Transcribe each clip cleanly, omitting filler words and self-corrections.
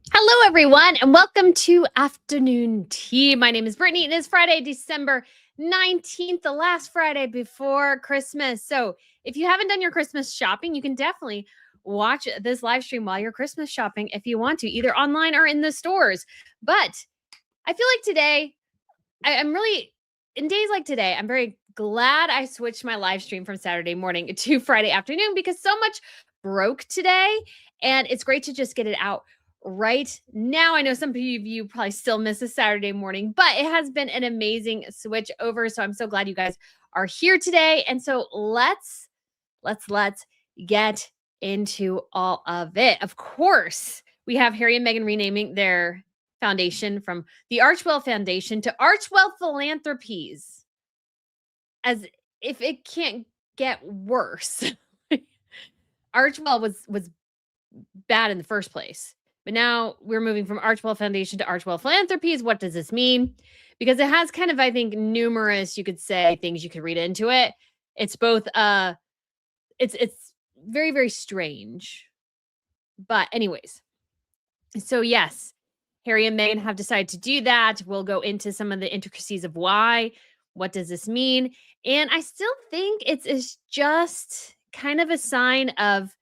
Hello, everyone, and welcome to Afternoon Tea. My name is Brittany, and it's Friday, December 19th, the last Friday before Christmas. So, if you haven't done your Christmas shopping, you can definitely watch this live stream while you're Christmas shopping if you want to, either online or in the stores. But I feel like today, I'm really, in days like today, I'm very glad I switched my live stream from Saturday morning to Friday afternoon because so much broke today, and it's great to just get it out right now. I know some of you probably still miss a Saturday morning, but it has been an amazing switch over. So I'm so glad you guys are here today. And so let's get into all of it. Of course, we have Harry and Meghan renaming their foundation from the Archewell Foundation to Archewell Philanthropies, as if it can't get worse. Archewell was bad in the first place. But now we're moving from Archewell Foundation to Archewell Philanthropies. What does this mean? Because it has kind of, I think, numerous, you could say, things you could read into it. It's both it's very, very strange. But anyways, so yes, Harry and Meghan have decided to do that. We'll go into some of the intricacies of why. What does this mean? And I still think it's just kind of a sign of,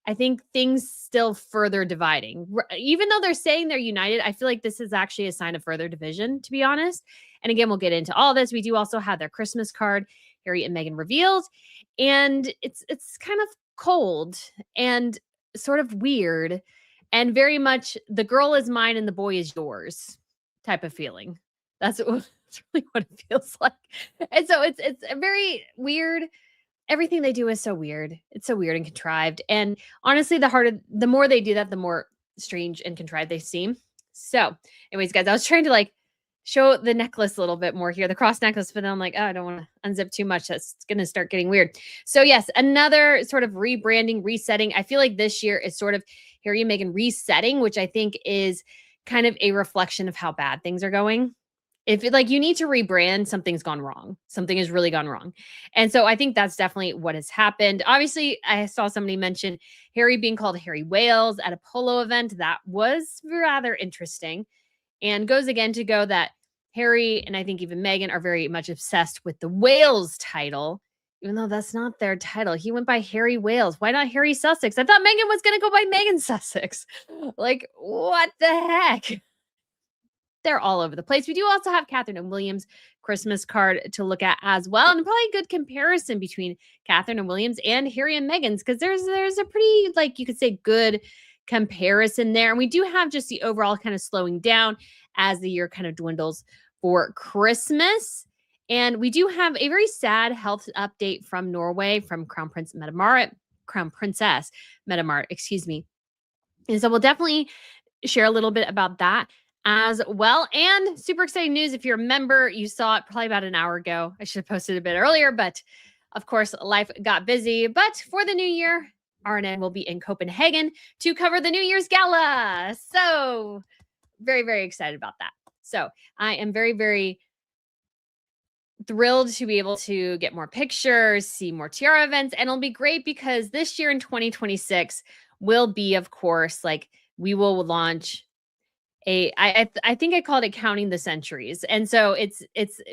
I think, things still further dividing. Even though they're saying they're united, I feel like this is actually a sign of further division, to be honest. And again, we'll get into all this. We do also have their Christmas card, Harry and Meghan revealed, and it's kind of cold and sort of weird and very much the girl is mine and the boy is yours type of feeling. That's really what it feels like. And so it's a very weird. Everything they do is so weird. It's so weird and contrived. And honestly, the more they do that, the more strange and contrived they seem. So, anyways, guys, I was trying to show the necklace a little bit more here, the cross necklace, but then I'm like, oh, I don't want to unzip too much. That's going to start getting weird. So, yes, another sort of rebranding, resetting. I feel like this year is sort of Harry and Meghan resetting, which I think is kind of a reflection of how bad things are going. If you need to rebrand, something's gone wrong. Something has really gone wrong. And so I think that's definitely what has happened. Obviously, I saw somebody mention Harry being called Harry Wales at a polo event. That was rather interesting. And goes again to go that Harry and I think even Meghan are very much obsessed with the Wales title, even though that's not their title. He went by Harry Wales. Why not Harry Sussex? I thought Meghan was going to go by Meghan Sussex. Like, what the heck? They're all over the place. We do also have Catherine and William's Christmas card to look at as well, and probably a good comparison between Catherine and Williams and Harry and Meghan's, because there's a pretty, you could say, good comparison there. And we do have just the overall kind of slowing down as the year kind of dwindles for Christmas. And we do have a very sad health update from Norway from Crown Princess Mette-Marit, excuse me. And so we'll definitely share a little bit about that as well. And super exciting news. If you're a member, you saw it probably about an hour ago. I should have posted a bit earlier, but of course, life got busy. But for the new year, RNN will be in Copenhagen to cover the New Year's Gala. So very, very excited about that. So I am very, very thrilled to be able to get more pictures, see more tiara events. And it'll be great because this year in 2026 will be, of course, we will launch I think I called it Counting the Centuries. And so it's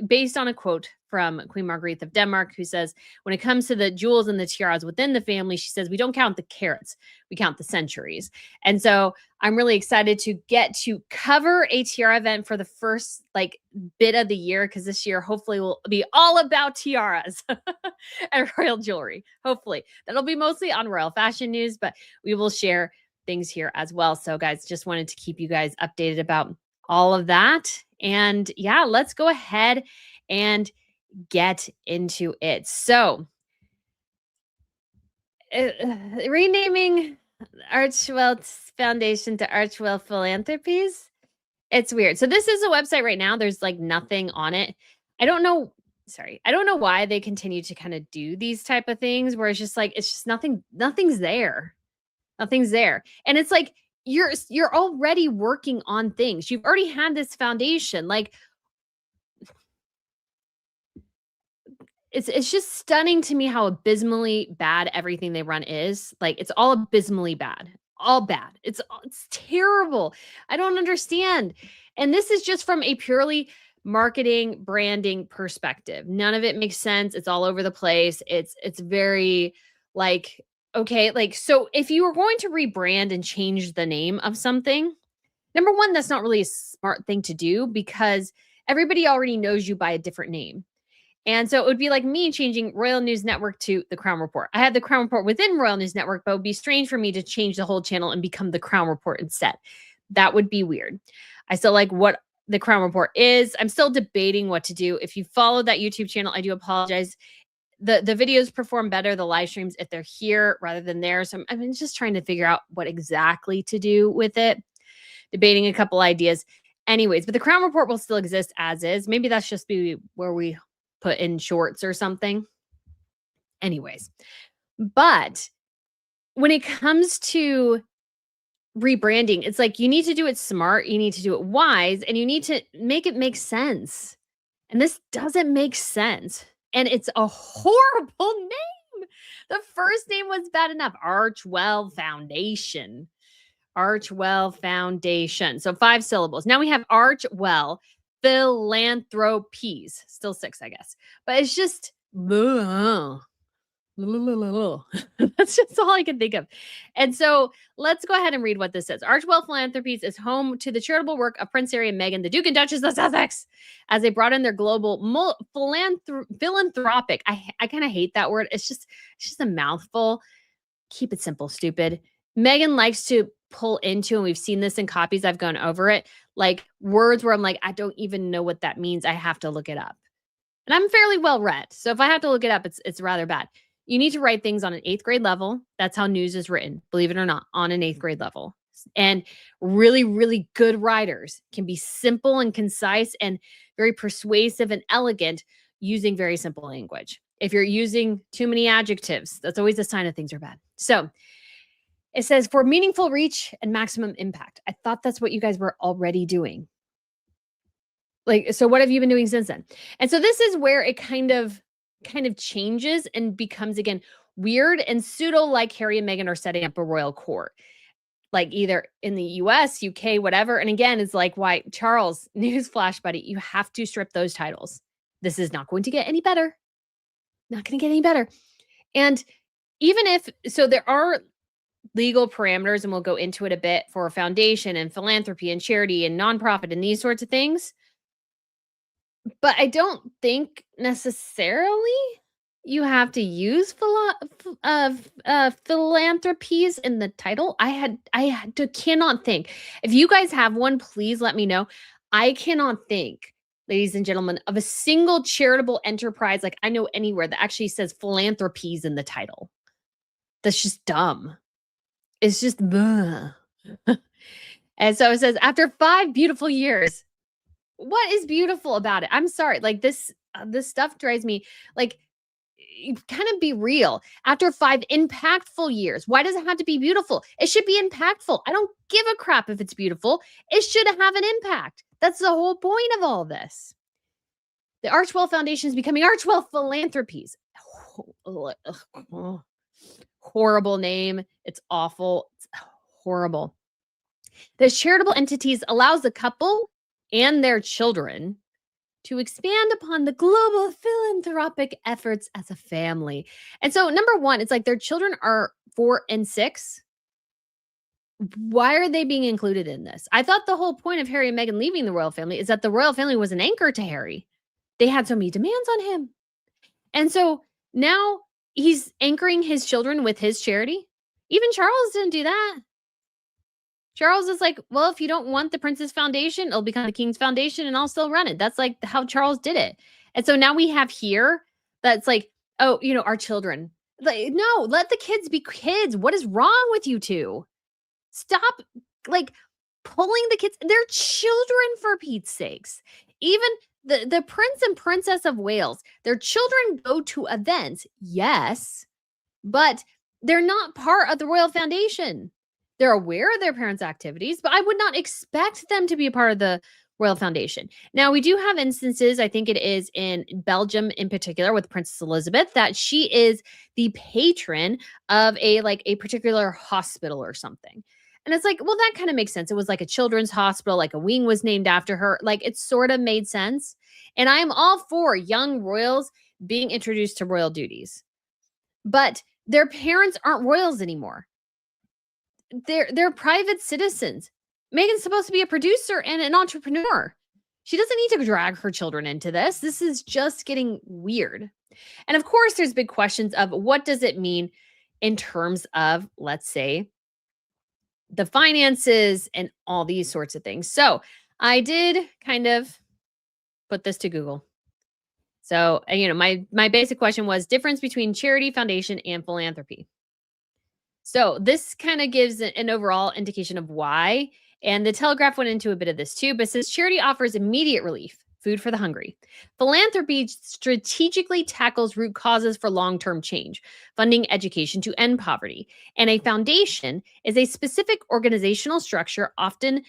based on a quote from Queen Margrethe of Denmark, who says, when it comes to the jewels and the tiaras within the family, she says, we don't count the carats, we count the centuries. And so I'm really excited to get to cover a tiara event for the first bit of the year, because this year hopefully will be all about tiaras and royal jewelry. Hopefully that'll be mostly on royal fashion news, but we will share things here as well. So guys, just wanted to keep you guys updated about all of that. And yeah, let's go ahead and get into it. So renaming Archewell Foundation to Archewell Philanthropies. It's weird. So this is a website right now. There's nothing on it. I don't know why they continue to kind of do these type of things where it's just nothing's there. Nothing's there. And it's you're already working on things. You've already had this foundation. It's just stunning to me how abysmally bad everything they run is. It's all abysmally bad. all bad. It's terrible. I don't understand. And this is just from a purely marketing, branding perspective. None of it makes sense. It's all over the place. It's very like okay, like so if you were going to rebrand and change the name of something, number one, that's not really a smart thing to do because everybody already knows you by a different name. And so it would be like me changing Royal News Network to the Crown Report. I had the Crown Report within Royal News Network, but it would be strange for me to change the whole channel and become the Crown Report instead. That would be weird. I still like what the Crown Report is. I'm still debating what to do. If you follow that YouTube channel, I do apologize. The videos perform better, the live streams, if they're here rather than there. So I'm just trying to figure out what exactly to do with it. Debating a couple ideas. Anyways, but the Crown Report will still exist as is. Maybe that's just be where we put in shorts or something. Anyways, but when it comes to rebranding, it's like you need to do it smart, you need to do it wise, and you need to make it make sense. And this doesn't make sense. And it's a horrible name. The first name was bad enough. Archewell Foundation. Archewell Foundation. So 5 syllables. Now we have Archewell Philanthropies. Still 6, I guess. But it's just that's just all I can think of. And so let's go ahead and read what this says. Archewell Philanthropies is home to the charitable work of Prince Harry and Meghan, the Duke and Duchess of Sussex, as they brought in their global philanthropic. I kind of hate that word. It's just a mouthful. Keep it simple, stupid. Meghan likes to pull into, and we've seen this in copies, I've gone over it, like words where I'm like, I don't even know what that means. I have to look it up. And I'm fairly well read. So if I have to look it up, it's rather bad. You need to write things on an 8th grade level. That's how news is written, believe it or not, on an 8th grade level. And really, really good writers can be simple and concise and very persuasive and elegant using very simple language. If you're using too many adjectives, that's always a sign of things are bad. So it says for meaningful reach and maximum impact. I thought that's what you guys were already doing. Like, so what have you been doing since then? And so this is where it kind of changes and becomes again weird and pseudo like Harry and Meghan are setting up a royal court, like either in the US, UK, whatever. And again, it's like, why, Charles, newsflash, buddy, you have to strip those titles. This is not going to get any better. Not going to get any better. And even if, so there are legal parameters, and we'll go into it a bit for foundation and philanthropy and charity and nonprofit and these sorts of things. But I don't think necessarily you have to use philanthropies in the title. I cannot think. If you guys have one, please let me know. I cannot think, ladies and gentlemen, of a single charitable enterprise like I know anywhere that actually says philanthropies in the title. That's just dumb. It's just bleh. And so it says, after 5 beautiful years. What is beautiful about it? I'm sorry. Like this stuff drives me like kind of be real. After 5 impactful years, why does it have to be beautiful? It should be impactful. I don't give a crap if it's beautiful. It should have an impact. That's the whole point of all this. The Archewell Foundation is becoming Archewell Philanthropies. Horrible name. It's awful. It's horrible. The charitable entities allows the couple and their children to expand upon the global philanthropic efforts as a family. And so, number one, it's like their children are 4 and 6. Why are they being included in this? I thought the whole point of Harry and Meghan leaving the royal family is that the royal family was an anchor to Harry. They had so many demands on him. And so now he's anchoring his children with his charity. Even Charles didn't do that. Charles is like, well, if you don't want the Prince's Foundation, it'll become the King's Foundation and I'll still run it. That's like how Charles did it. And so now we have here that's like, oh, our children. Like, no, let the kids be kids. What is wrong with you two? Stop like pulling the kids. They're children, for Pete's sakes. Even the Prince and Princess of Wales, their children go to events, yes, but they're not part of the Royal Foundation. They're aware of their parents' activities, but I would not expect them to be a part of the Royal Foundation. Now, we do have instances, I think it is in Belgium in particular with Princess Elizabeth, that she is the patron of a particular hospital or something. And it's like, well, that kind of makes sense. It was like a children's hospital, like a wing was named after her. Like it sort of made sense. And I'm all for young royals being introduced to royal duties. But their parents aren't royals anymore. They're private citizens. Meghan's supposed to be a producer and an entrepreneur. She doesn't need to drag her children into this. This is just getting weird. And of course, there's big questions of what does it mean in terms of, let's say, the finances and all these sorts of things. So I did kind of put this to Google. So, my basic question was difference between charity, foundation, and philanthropy. So this kind of gives an overall indication of why. And the Telegraph went into a bit of this too, but says charity offers immediate relief, food for the hungry. Philanthropy strategically tackles root causes for long-term change, funding education to end poverty. And a foundation is a specific organizational structure often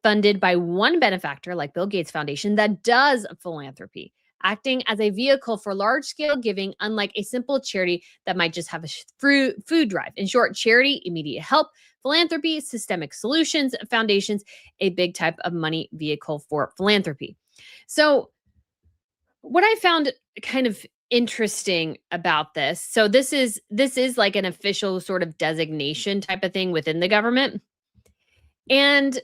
funded by one benefactor like Bill Gates Foundation that does philanthropy, acting as a vehicle for large-scale giving, unlike a simple charity that might just have a food drive. In short, charity, immediate help, philanthropy, systemic solutions, foundations, a big type of money vehicle for philanthropy. So what I found kind of interesting about this, so this is like an official sort of designation type of thing within the government. And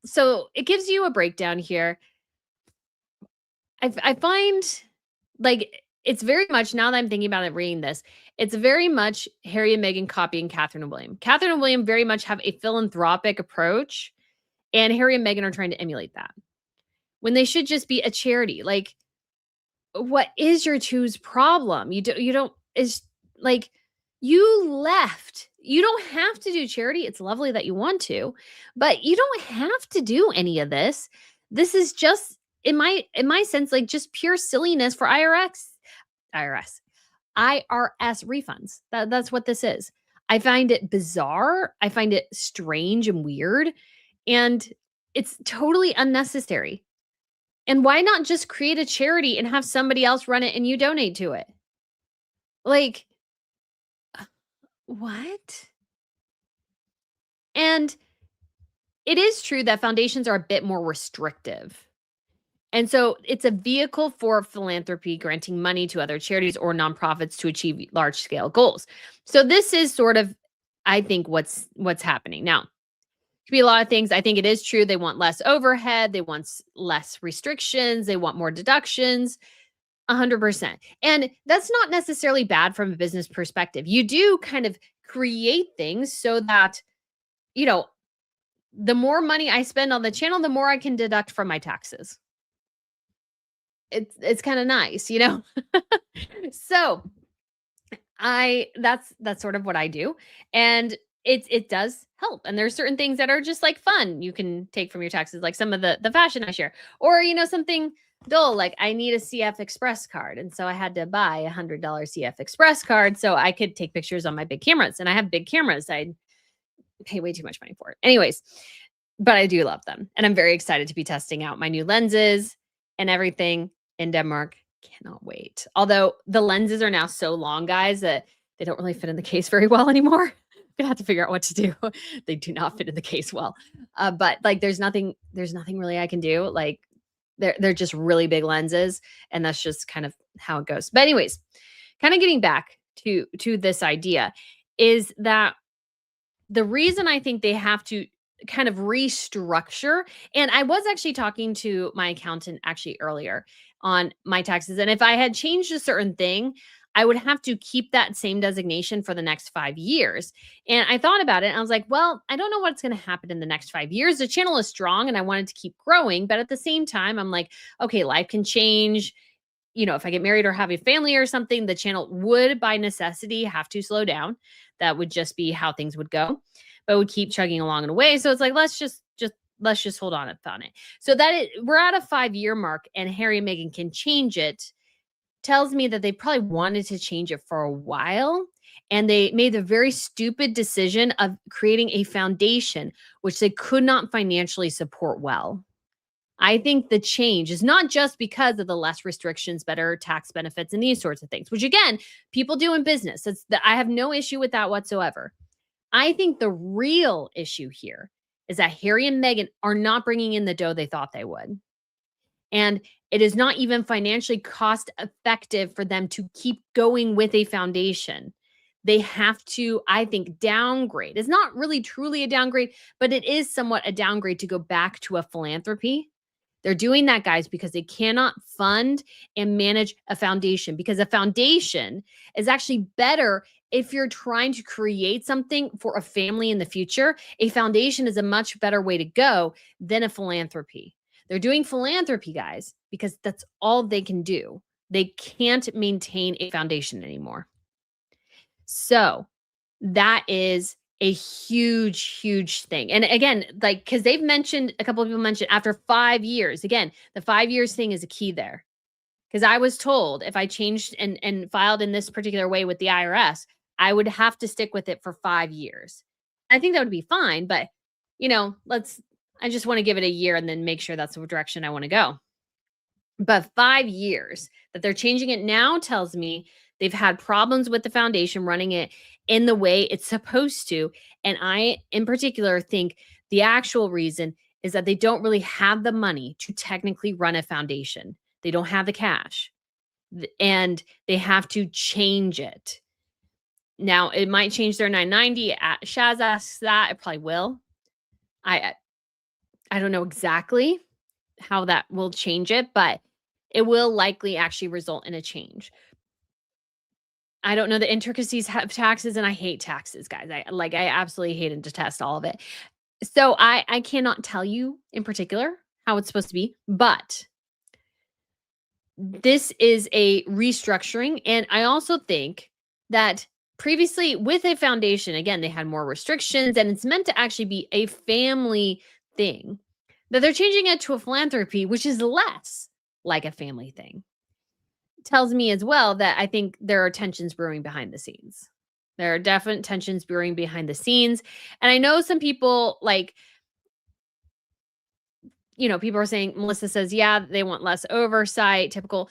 so it gives you a breakdown here. I find like it's very much, now that I'm thinking about it, reading this, it's very much Harry and Meghan copying Catherine and William. Catherine and William very much have a philanthropic approach, and Harry and Meghan are trying to emulate that when they should just be a charity. Like, what is your two's problem? You don't is like you left. You don't have to do charity. It's lovely that you want to, but you don't have to do any of this. This is just in my sense, like just pure silliness for IRS refunds. That's what this is. I find it bizarre. I find it strange and weird, and it's totally unnecessary. And why not just create a charity and have somebody else run it and you donate to it? Like, what? And it is true that foundations are a bit more restrictive. And so it's a vehicle for philanthropy, granting money to other charities or nonprofits to achieve large scale goals. So this is sort of, I think, what's happening. Now, it could be a lot of things. I think it is true. They want less overhead. They want less restrictions. They want more deductions. 100%. And that's not necessarily bad from a business perspective. You do kind of create things so that, the more money I spend on the channel, the more I can deduct from my taxes. It's kind of nice, So that's sort of what I do. And it does help. And there's certain things that are just like fun you can take from your taxes, like some of the fashion I share, or something dull, like I need a CF Express card. And so I had to buy $100 CF Express card so I could take pictures on my big cameras. And I have big cameras. I pay way too much money for it. Anyways, but I do love them. And I'm very excited to be testing out my new lenses and everything in Denmark. Cannot wait. Although the lenses are now so long, guys, that they don't really fit in the case very well anymore. I'm gonna have to figure out what to do. They do not fit in the case well. But like there's nothing really I can do. Like they're just really big lenses, and that's just kind of how it goes. But anyways, kind of getting back to this idea is that the reason I think they have to kind of restructure, and I was actually talking to my accountant actually earlier on my taxes, and if I had changed a certain thing, I would have to keep that same designation for the next 5 years. And I thought about it and I was like, well, I don't know what's going to happen in the next 5 years. The channel is strong and I wanted to keep growing, but at the same time, I'm like, okay, life can change. If I get married or have a family or something, the channel would by necessity have to slow down. That would just be how things would go, but would keep chugging along in a way. So it's like, let's just hold on on it. So that we're at a 5-year mark and Harry and Meghan can change it, tells me that they probably wanted to change it for a while. And they made the very stupid decision of creating a foundation, which they could not financially support well. I think the change is not just because of the less restrictions, better tax benefits, and these sorts of things, which again, people do in business. I have no issue with that whatsoever. I think the real issue here is that Harry and Meghan are not bringing in the dough they thought they would. And it is not even financially cost effective for them to keep going with a foundation. They have to, I think, downgrade. It's not really truly a downgrade, but it is somewhat a downgrade to go back to a philanthropy. They're doing that, guys, because they cannot fund and manage a foundation, because a foundation is actually better if you're trying to create something for a family in the future. A foundation is a much better way to go than a philanthropy. They're doing philanthropy, guys, because that's all they can do. They can't maintain a foundation anymore. So that is a huge, huge thing. And again, like, because they've mentioned, a couple of people mentioned after 5 years, again, the 5 years thing is a key there. Because I was told if I changed and filed in this particular way with the IRS, I would have to stick with it for 5 years. I think that would be fine, but I just want to give it a year and then make sure that's the direction I want to go. But 5 years that they're changing it now tells me they've had problems with the foundation running it in the way it's supposed to. And I, in particular, think the actual reason is that they don't really have the money to technically run a foundation. They don't have the cash, and they have to change it. Now, it might change their 990. Shaz asks that. It probably will. I don't know exactly how that will change it, but it will likely actually result in a change. I don't know the intricacies of taxes, and I hate taxes, guys. I absolutely hate and detest all of it. So I cannot tell you in particular how it's supposed to be, but this is a restructuring. And I also think that previously with a foundation, again, they had more restrictions, and it's meant to actually be a family thing, that they're changing it to a philanthropy, which is less like a family thing. Tells me as well that I think there are tensions brewing behind the scenes. There are definite tensions brewing behind the scenes. And I know some people people are saying, Melissa says, yeah, they want less oversight, typical.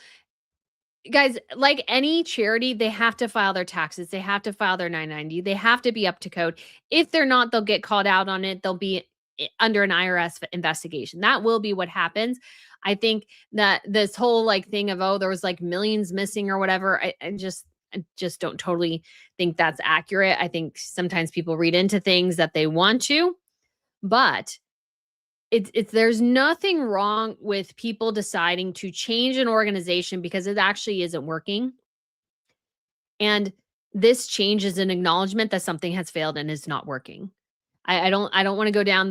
Guys, like any charity, they have to file their taxes. They have to file their 990. They have to be up to code. If they're not, they'll get called out on it. They'll be under an IRS investigation. That will be what happens. I think that this whole thing of, there was millions missing or whatever, I just don't totally think that's accurate. I think sometimes people read into things that they want to, but there's nothing wrong with people deciding to change an organization because it actually isn't working. And this change is an acknowledgement that something has failed and is not working. I don't want to go down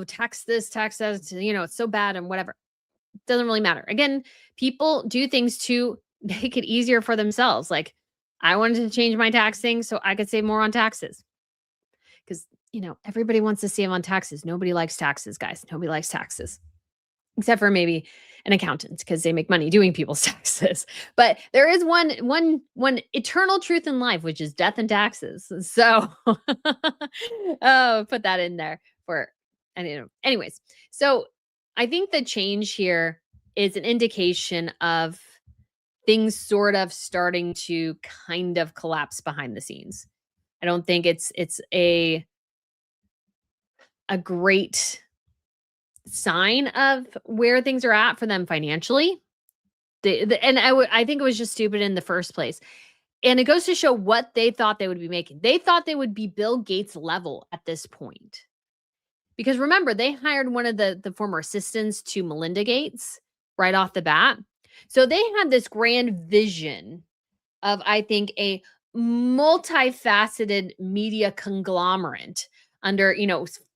tax this, tax that, it's so bad and whatever. It doesn't really matter. Again, people do things to make it easier for themselves. Like, I wanted to change my tax thing so I could save more on taxes. Because, everybody wants to save on taxes. Nobody likes taxes, guys. Nobody likes taxes. Except for maybe an accountant, because they make money doing people's taxes. But there is one eternal truth in life, which is death and taxes. So put that in there anyways. So I think the change here is an indication of things sort of starting to kind of collapse behind the scenes. I don't think it's a great sign of where things are at for them financially. I think it was just stupid in the first place. And it goes to show what they thought they would be making. They thought they would be Bill Gates level at this point. Because remember, they hired one of the former assistants to Melinda Gates right off the bat. So they had this grand vision of, I think, a multifaceted media conglomerate under,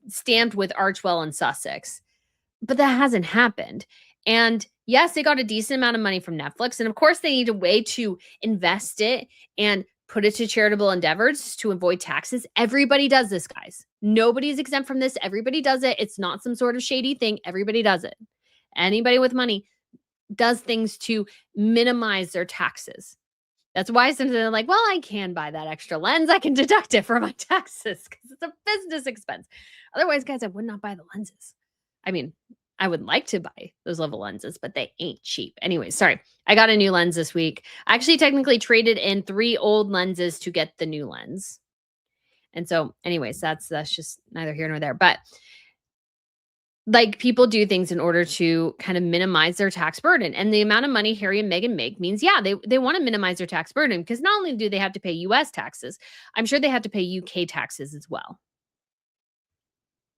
stamped with Archewell and Sussex. But that hasn't happened. And yes, they got a decent amount of money from Netflix. And of course, they need a way to invest it and put it to charitable endeavors to avoid taxes. Everybody does this, guys. Nobody's exempt from this. Everybody does it. It's not some sort of shady thing. Everybody does it. Anybody with money does things to minimize their taxes. That's why sometimes they're like, well, I can buy that extra lens. I can deduct it from my taxes because it's a business expense. Otherwise, guys, I would not buy the lenses. I mean, I would like to buy those level lenses, but they ain't cheap. Anyway, sorry. I got a new lens this week. I actually technically traded in 3 old lenses to get the new lens. And so anyways, that's just neither here nor there. But like, people do things in order to kind of minimize their tax burden. And the amount of money Harry and Meghan make means, yeah, they want to minimize their tax burden, because not only do they have to pay US taxes, I'm sure they have to pay UK taxes as well.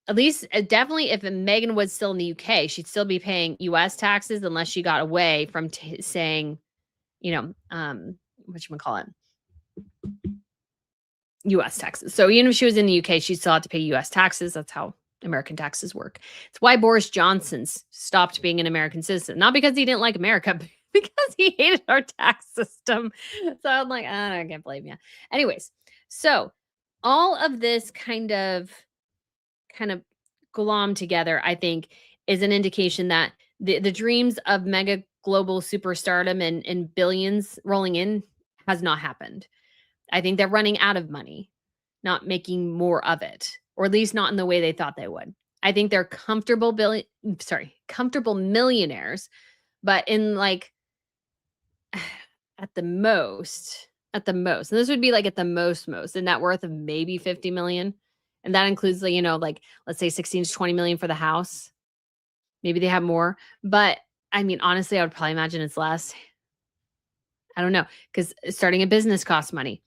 At least, definitely, if Meghan was still in the UK, she'd still be paying US taxes, unless she got away from saying, whatchamacallit, US taxes. So even if she was in the UK, she'd still have to pay US taxes. That's how American taxes work. It's why Boris Johnson's stopped being an American citizen. Not because he didn't like America, but because he hated our tax system. So I'm like, I can't blame you. Anyways, so all of this kind of glom together, I think, is an indication that the dreams of mega global superstardom and billions rolling in has not happened. I think they're running out of money, not making more of it, or at least not in the way they thought they would. I think they're comfortable millionaires, but in like at the most, and this would be like at the most, a net worth of maybe 50 million. And that includes, like, let's say 16 to 20 million for the house. Maybe they have more, but I mean, honestly, I would probably imagine it's less. I don't know, because starting a business costs money.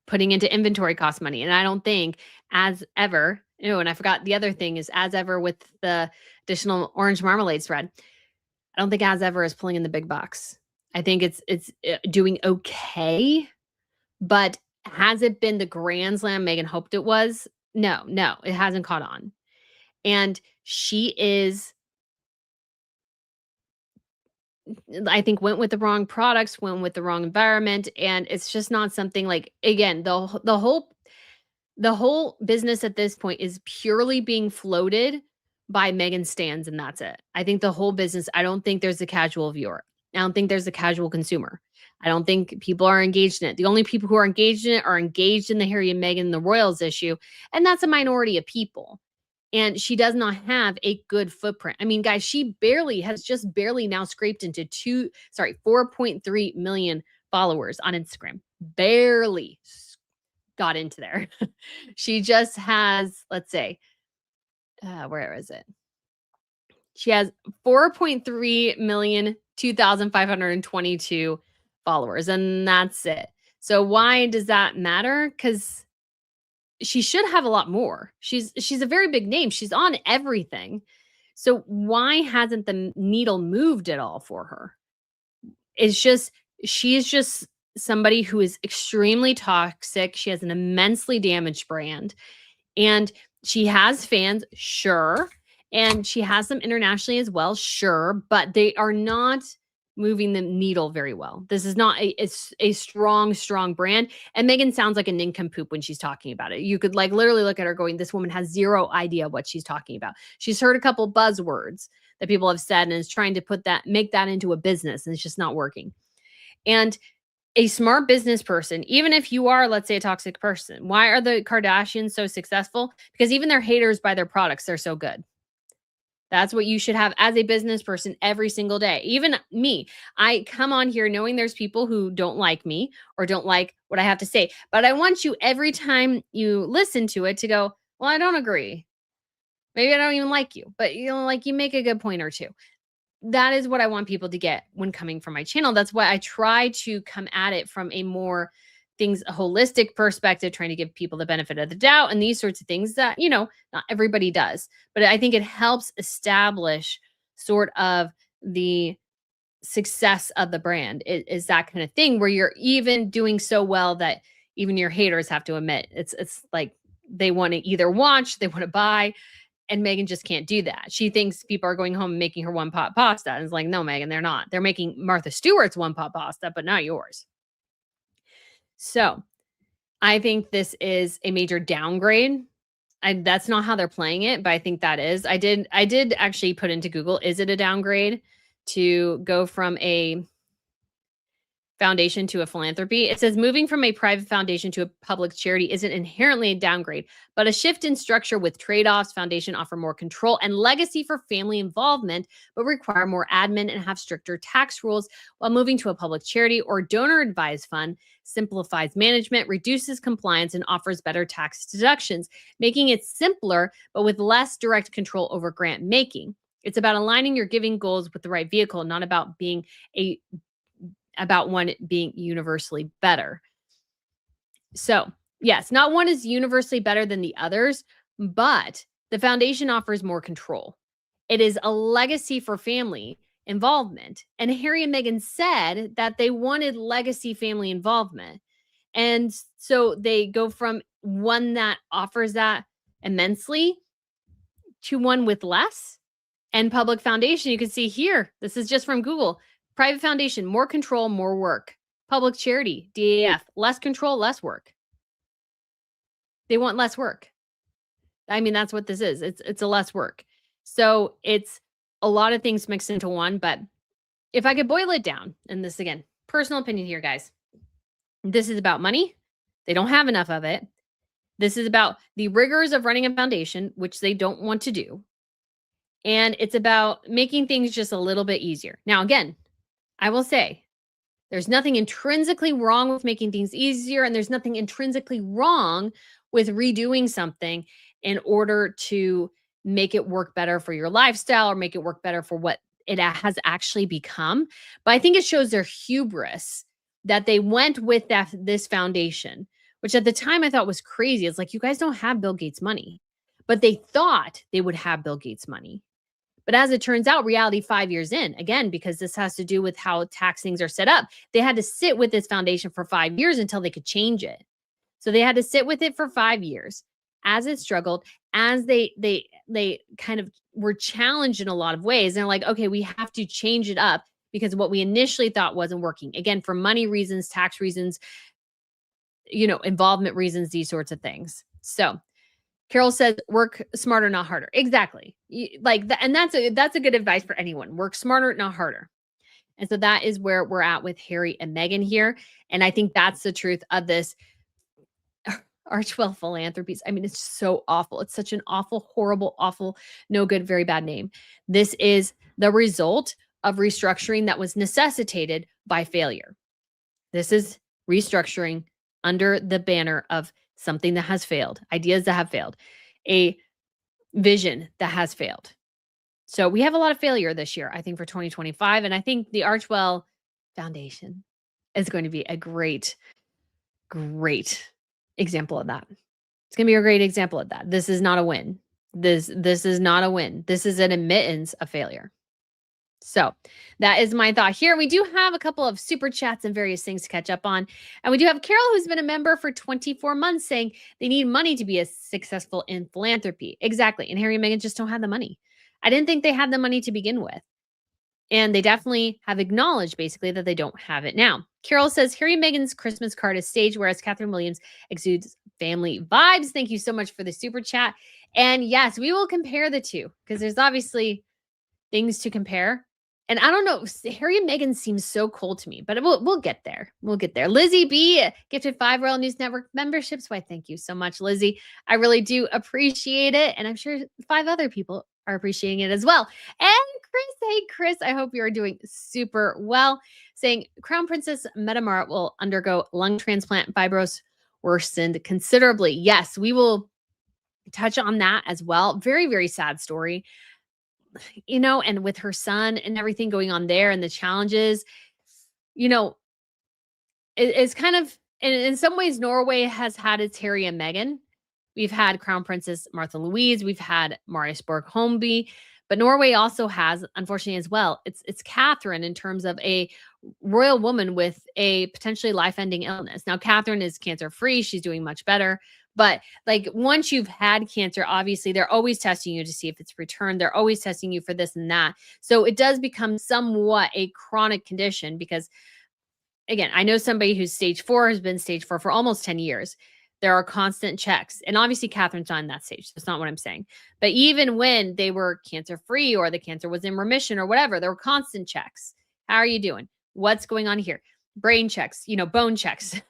Putting into inventory costs money. And I don't think, as ever, and I forgot the other thing is, as ever with the additional orange marmalade spread, I don't think as ever is pulling in the big bucks. I think it's doing okay, but has it been the grand slam Meghan hoped it was? No, it hasn't caught on. And she is, I think, went with the wrong products, went with the wrong environment, and it's just not something like, again, the whole business at this point is purely being floated by Meghan stans, and that's it. I think the whole business, I don't think there's a casual viewer. I don't think there's a casual consumer. I don't think people are engaged in it. The only people who are engaged in it are engaged in the Harry and Meghan and the royals issue, and that's a minority of people. And she does not have a good footprint. I mean, guys, she just barely now scraped into 4.3 million followers on Instagram. Barely got into there. She just has, let's say, where is it? She has 4.3 million, 2,522 followers, and that's it. So why does that matter? Because she should have a lot more. She's a very big name. She's on everything. So why hasn't the needle moved at all for her? She is just somebody who is extremely toxic. She has an immensely damaged brand, and she has fans, sure, and she has them internationally as well, sure, but they are not moving the needle very well. This is not a strong brand. And Meghan sounds like a nincompoop when she's talking about it. You could like literally look at her going, this woman has zero idea what she's talking about. She's heard a couple buzzwords that people have said and is trying to make that into a business, and it's just not working. And a smart business person, even if you are, let's say, a toxic person, why are the Kardashians so successful? Because even their haters buy their products. They're so good. That's what you should have as a business person every single day. Even me, I come on here knowing there's people who don't like me or don't like what I have to say. But I want you, every time you listen to it, to go, well, I don't agree. Maybe I don't even like you, but you make a good point or two. That is what I want people to get when coming from my channel. That's why I try to come at it from a more a holistic perspective, trying to give people the benefit of the doubt and these sorts of things that, not everybody does. But I think it helps establish sort of the success of the brand. It is that kind of thing where you're even doing so well that even your haters have to admit it's like they want to either watch, they want to buy. And Meghan just can't do that. She thinks people are going home and making her one pot pasta. And it's like, no, Meghan, they're not. They're making Martha Stewart's one pot pasta, but not yours. So I think this is a major downgrade. That's not how they're playing it, but I think that is. I did actually put into Google, is it a downgrade to go from a foundation to a philanthropy. It says moving from a private foundation to a public charity isn't inherently a downgrade, but a shift in structure with trade-offs. Foundation offer more control and legacy for family involvement, but require more admin and have stricter tax rules, while moving to a public charity or donor advised fund simplifies management, reduces compliance, and offers better tax deductions, making it simpler but with less direct control over grant making. It's about aligning your giving goals with the right vehicle, not about one being universally better. So, yes, not one is universally better than the others, but the foundation offers more control. It is a legacy for family involvement. And Harry and Meghan said that they wanted legacy family involvement. And so they go from one that offers that immensely to one with less. And public foundation, you can see here, this is just from Google. Private foundation, more control, more work. Public charity, DAF, less control, less work. They want less work. I mean, that's what this is. It's a less work. So it's a lot of things mixed into one. But if I could boil it down, and this again, personal opinion here, guys. This is about money. They don't have enough of it. This is about the rigors of running a foundation, which they don't want to do. And it's about making things just a little bit easier. Now, again, I will say there's nothing intrinsically wrong with making things easier, and there's nothing intrinsically wrong with redoing something in order to make it work better for your lifestyle or make it work better for what it has actually become. But I think it shows their hubris that they went with this foundation, which at the time I thought was crazy. It's like, you guys don't have Bill Gates' money, but they thought they would have Bill Gates' money. But as it turns out, reality 5 years in, again, because this has to do with how tax things are set up, they had to sit with this foundation for 5 years until they could change it. So they had to sit with it for 5 years as it struggled, as they kind of were challenged in a lot of ways. And they're like, okay, we have to change it up because what we initially thought wasn't working. Again, for money reasons, tax reasons, involvement reasons, these sorts of things. So Carol says, work smarter, not harder. Exactly. And that's a good advice for anyone. Work smarter, not harder. And so that is where we're at with Harry and Meghan here. And I think that's the truth of this Archewell Philanthropies. I mean, it's so awful. It's such an awful, horrible, awful, no good, very bad name. This is the result of restructuring that was necessitated by failure. This is restructuring under the banner of something that has failed, ideas that have failed, a vision that has failed. So we have a lot of failure this year, I think, for 2025. And I think the Archewell Foundation is going to be a great, great example of that. It's going to be a great example of that. This is not a win. This is not a win. This is an admittance of failure. So that is my thought here. We do have a couple of super chats and various things to catch up on. And we do have Carol, who's been a member for 24 months, saying they need money to be successful in philanthropy. Exactly. And Harry and Meghan just don't have the money. I didn't think they had the money to begin with. And they definitely have acknowledged basically that they don't have it now. Carol says Harry and Meghan's Christmas card is staged, whereas Catherine Williams exudes family vibes. Thank you so much for the super chat. And yes, we will compare the two because there's obviously things to compare. And I don't know, Harry and Meghan seems so cold to me, but we'll get there. We'll get there. Lizzie B gifted 5 Royal News Network memberships. Why, thank you so much, Lizzie. I really do appreciate it. And I'm sure 5 other people are appreciating it as well. And Chris, hey, Chris, I hope you are doing super well. Saying Crown Princess Metamart will undergo lung transplant, fibrosis worsened considerably. Yes, we will touch on that as well. Very, very sad story. And with her son and everything going on there and the challenges, it's kind of, in some ways, Norway has had its Harry and Meghan. We've had Crown Princess Martha Louise. We've had Mariusborg Holmby. But Norway also has, unfortunately, as well, it's Catherine in terms of a royal woman with a potentially life-ending illness. Now, Catherine is cancer-free. She's doing much better. But once you've had cancer, obviously they're always testing you to see if it's returned. They're always testing you for this and that. So it does become somewhat a chronic condition because, again, I know somebody who's stage 4 has been stage 4 for almost 10 years. There are constant checks. And obviously Catherine's not in that stage. That's not what I'm saying. But even when they were cancer-free or the cancer was in remission or whatever, there were constant checks. How are you doing? What's going on here? brain checks, bone checks,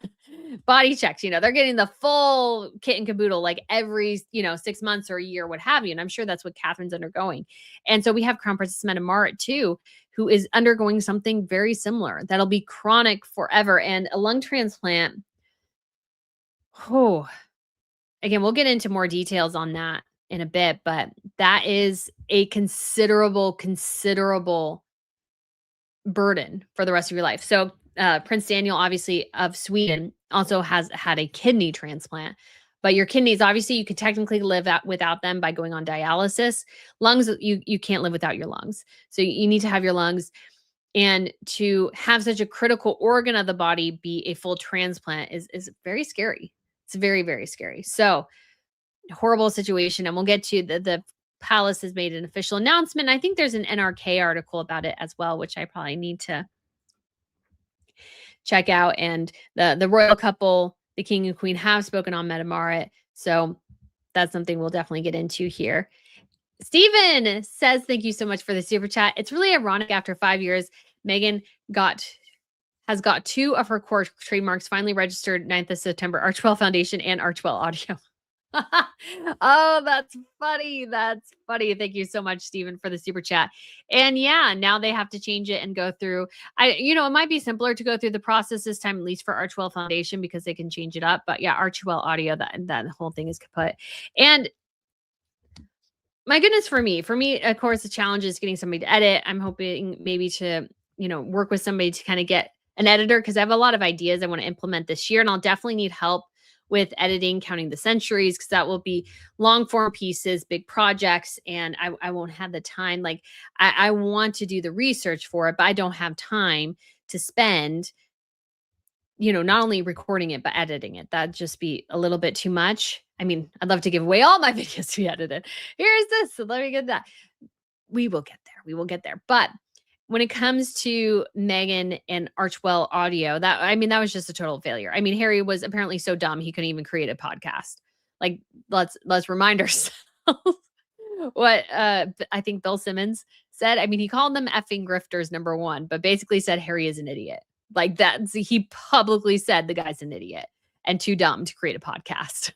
body checks, they're getting the full kit and caboodle like every, 6 months or a year, what have you. And I'm sure that's what Catherine's undergoing. And so we have Crown Princess Meghan Markle too, who is undergoing something very similar that'll be chronic forever. And a lung transplant. Oh, again, we'll get into more details on that in a bit, but that is a considerable burden for the rest of your life. So Prince Daniel, obviously of Sweden, also has had a kidney transplant. But your kidneys, obviously, you could technically live without them by going on dialysis. Lungs, you can't live without your lungs. So you need to have your lungs. And to have such a critical organ of the body be a full transplant is very scary. It's very, very scary. So horrible situation. And we'll get to the palace has made an official announcement. I think there's an NRK article about it as well, which I probably need to check out. And the royal couple, the king and queen, have spoken on Meghan Markle. So that's something we'll definitely get into here. Stephen says, thank you so much for the super chat. It's really ironic after 5 years, Meghan has got 2 of her core trademarks finally registered 9th of September, Archewell Foundation and Archewell Audio. Oh, that's funny. That's funny. Thank you so much, Stephen, for the super chat. And yeah, now they have to change it and go through. It might be simpler to go through the process this time, at least for Archewell Foundation, because they can change it up. But yeah, Archewell Audio, that whole thing is kaput. And my goodness, for me, of course, the challenge is getting somebody to edit. I'm hoping maybe to, work with somebody to kind of get an editor, because I have a lot of ideas I want to implement this year, and I'll definitely need help with editing, counting the centuries, because that will be long form pieces, big projects, and I won't have the time. Like I want to do the research for it, but I don't have time to spend, not only recording it, but editing it. That'd just be a little bit too much. I mean, I'd love to give away all my videos to be edited. Here's this, so let me get that. We will get there. We will get there. But when it comes to Meghan and Archewell Audio, that was just a total failure. I mean, Harry was apparently so dumb he couldn't even create a podcast. Like, let's remind ourselves what I think Bill Simmons said. I mean, he called them effing grifters, number one, but basically said Harry is an idiot. Like he publicly said the guy's an idiot and too dumb to create a podcast.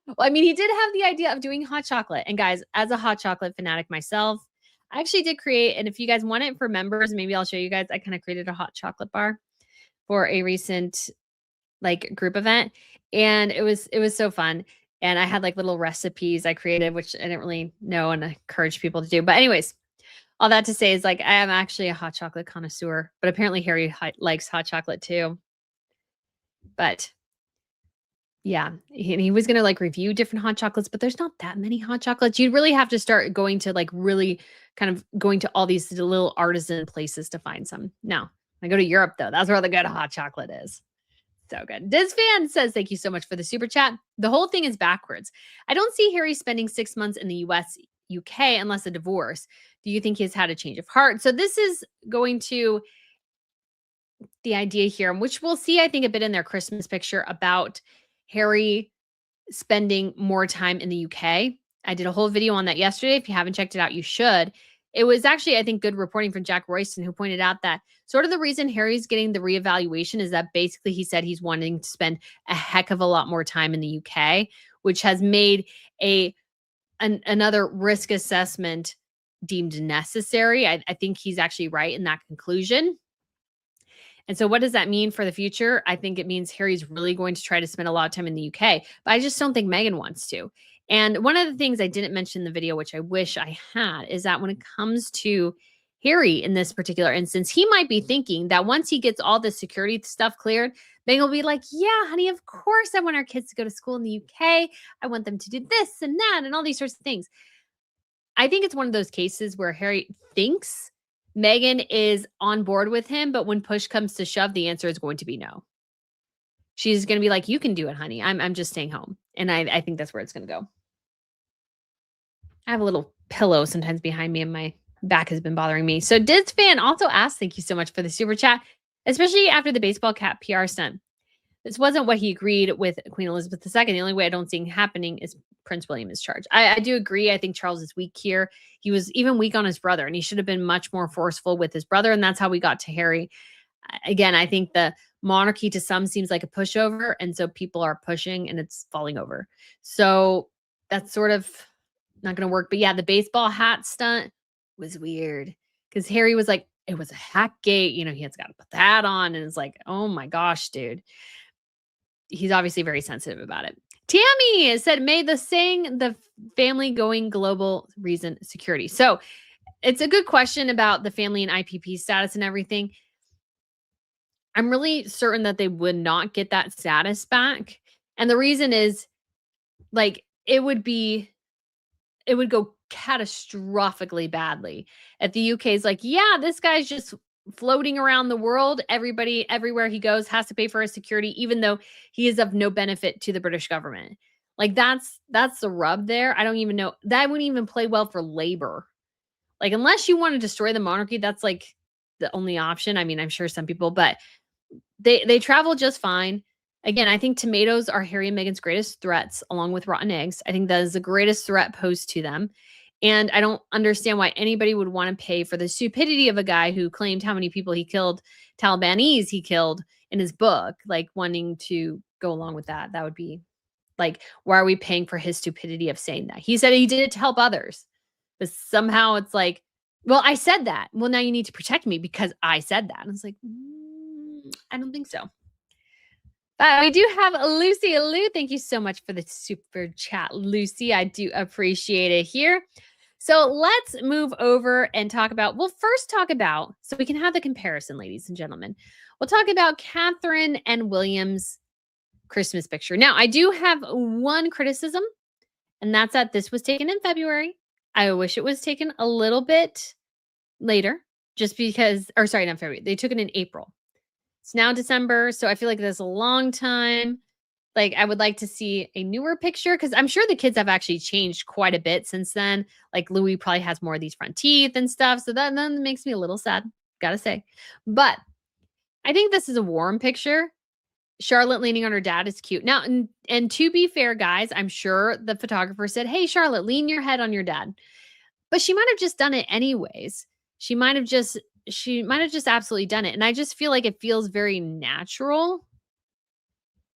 Well, I mean, he did have the idea of doing hot chocolate. And guys, as a hot chocolate fanatic myself, I actually did create, and if you guys want it for members, maybe I'll show you guys. I kind of created a hot chocolate bar for a recent group event, and it was so fun. And I had little recipes I created, which I didn't really know and encourage people to do. But anyways, all that to say is I am actually a hot chocolate connoisseur, but apparently Harry likes hot chocolate too. But yeah, he was going to review different hot chocolates, but there's not that many hot chocolates. You'd really have to start going to really kind of going to all these little artisan places to find some. Now, I go to Europe though. That's where the good hot chocolate is. So good. Diz Fan says, thank you so much for the super chat. The whole thing is backwards. I don't see Harry spending 6 months in the US, UK, unless a divorce. Do you think he's had a change of heart? So this is going to the idea here, which we'll see, I think, a bit in their Christmas picture about Harry spending more time in the UK. I did a whole video on that yesterday. If you haven't checked it out, you should. It was actually, I think, good reporting from Jack Royston, who pointed out that sort of the reason Harry's getting the reevaluation is that basically he said he's wanting to spend a heck of a lot more time in the UK, which has made another risk assessment deemed necessary. I think he's actually right in that conclusion. And so what does that mean for the future? I think it means Harry's really going to try to spend a lot of time in the UK, but I just don't think Meghan wants to. And one of the things I didn't mention in the video, which I wish I had, is that when it comes to Harry in this particular instance, he might be thinking that once he gets all the security stuff cleared, Meghan will be like, yeah, honey, of course I want our kids to go to school in the UK. I want them to do this and that and all these sorts of things. I think it's one of those cases where Harry thinks Meghan is on board with him, but when push comes to shove, the answer is going to be no. She's going to be like, you can do it, honey. I'm just staying home. And I think that's where it's going to go. I have a little pillow sometimes behind me and my back has been bothering me. So Diz Fan also asked, thank you so much for the super chat, especially after the baseball cap PR stunt. This wasn't what he agreed with Queen Elizabeth II. The only way I don't see it happening is Prince William is charged. I do agree. I think Charles is weak here. He was even weak on his brother, and he should have been much more forceful with his brother, and that's how we got to Harry. Again, I think the monarchy to some seems like a pushover, and so people are pushing and it's falling over. So that's sort of not gonna work. But yeah, the baseball hat stunt was weird because Harry was like, it was a hat gate, he has got to put the hat on. And it's like, oh my gosh, dude. He's obviously very sensitive about it. Tammy said, may the saying the family going global reason security. So it's a good question about the family and IPP status and everything. I'm really certain that they would not get that status back. And the reason is like it would go catastrophically badly. If the UK is like, yeah, this guy's just floating around the world. Everybody, everywhere he goes, has to pay for his security, even though he is of no benefit to the British government. Like that's the rub there. I don't even know. That wouldn't even play well for labor. Like, unless you want to destroy the monarchy, that's like the only option. I mean, I'm sure some people, but they travel just fine. Again, I think tomatoes are Harry and Meghan's greatest threats, along with rotten eggs. I think that is the greatest threat posed to them. And I don't understand why anybody would want to pay for the stupidity of a guy who claimed how many people he killed, Talibanese he killed in his book, like wanting to go along with that. That would be like, why are we paying for his stupidity of saying that? He said he did it to help others. But somehow it's like, well, I said that. Well, now you need to protect me because I said that. And it's like, I don't think so. But we do have Lucy Lou. Thank you so much for the super chat, Lucy. I do appreciate it here. So let's move over and talk about, so we can have the comparison, ladies and gentlemen. We'll talk about Catherine and William's Christmas picture. Now, I do have one criticism, and that's that this was taken in February. I wish it was taken a little bit later, just because, or sorry, not February. They took it in April. It's now December, so I feel like that's a long time. Like, I would like to see a newer picture because I'm sure the kids have actually changed quite a bit since then. Like, Louis probably has more of these front teeth and stuff, so that then makes me a little sad, gotta say. But I think this is a warm picture. Charlotte leaning on her dad is cute. Now, and to be fair, guys, I'm sure the photographer said, hey, Charlotte, lean your head on your dad. But she might have just done it anyways. She might have just absolutely done it. And I just feel like it feels very natural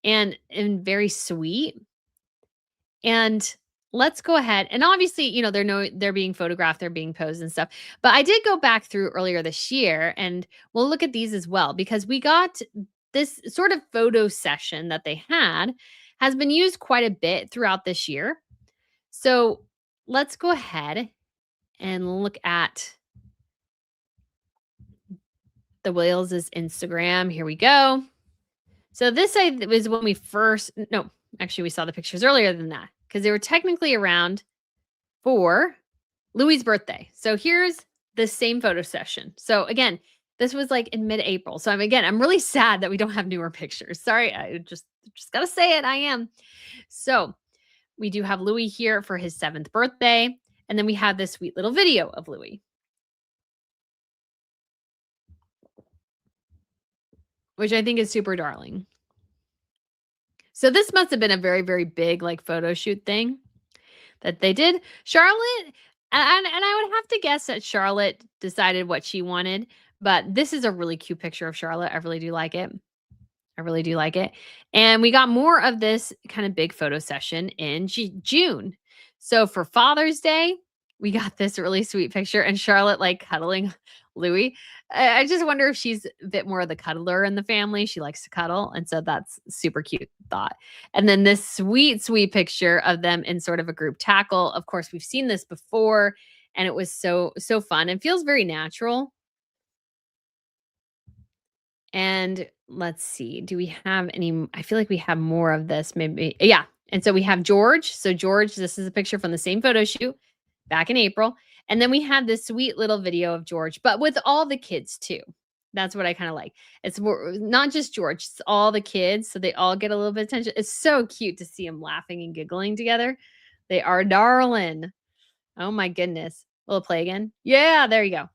and very sweet. And let's go ahead. And obviously, they're being photographed, they're being posed and stuff. But I did go back through earlier this year and we'll look at these as well because we got this sort of photo session that they had has been used quite a bit throughout this year. So let's go ahead and look at the Wales' Instagram. Here we go. So this was when we we saw the pictures earlier than that because they were technically around for Louis' birthday. So here's the same photo session. So again, this was like in mid-April. So I'm really sad that we don't have newer pictures. Sorry, I just gotta say it. I am. So we do have Louis here for his 7th birthday. And then we have this sweet little video of Louis, which I think is super darling. So this must have been a very, very big like photo shoot thing that they did. Charlotte, and I would have to guess that Charlotte decided what she wanted, but this is a really cute picture of Charlotte. I really do like it. I really do like it. And we got more of this kind of big photo session in June. So for Father's Day, we got this really sweet picture and Charlotte like cuddling Louis. I just wonder if she's a bit more of the cuddler in the family. She likes to cuddle. And so that's super cute thought. And then this sweet, sweet picture of them in sort of a group tackle. Of course, we've seen this before and it was so, so fun and feels very natural. And let's see, do we have any? I feel like we have more of this maybe. Yeah. And so we have George. So George, this is a picture from the same photo shoot back in April. And then we had this sweet little video of George, but with all the kids too. That's what I kind of like. It's more, not just George, it's all the kids. So they all get a little bit of attention. It's so cute to see them laughing and giggling together. They are darling. Oh my goodness. Will it play again? Yeah, there you go.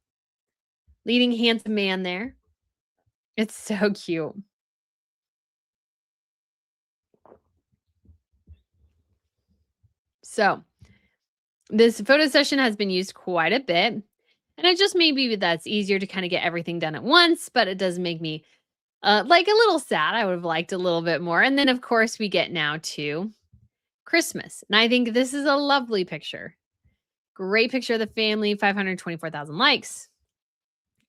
Leading handsome man there. It's so cute. So this photo session has been used quite a bit. And it just maybe that's easier to kind of get everything done at once, but it does make me like a little sad. I would have liked a little bit more. And then, of course, we get now to Christmas. And I think this is a lovely picture. Great picture of the family, 524,000 likes.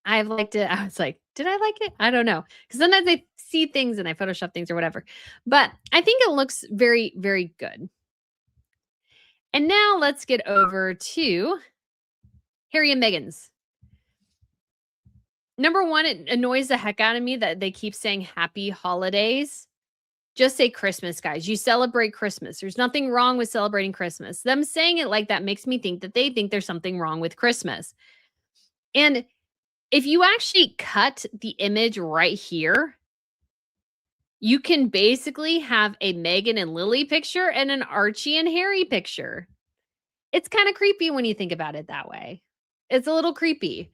I've liked it. I was like, did I like it? I don't know. Because sometimes I see things and I Photoshop things or whatever. But I think it looks very, very good. And now let's get over to Harry and Meghan's. Number one, it annoys the heck out of me that they keep saying happy holidays. Just say Christmas, guys. You celebrate Christmas. There's nothing wrong with celebrating Christmas. Them saying it like that makes me think that they think there's something wrong with Christmas. And if you actually cut the image right here, you can basically have a Meghan and Lily picture and an Archie and Harry picture. It's kind of creepy when you think about it that way. It's a little creepy.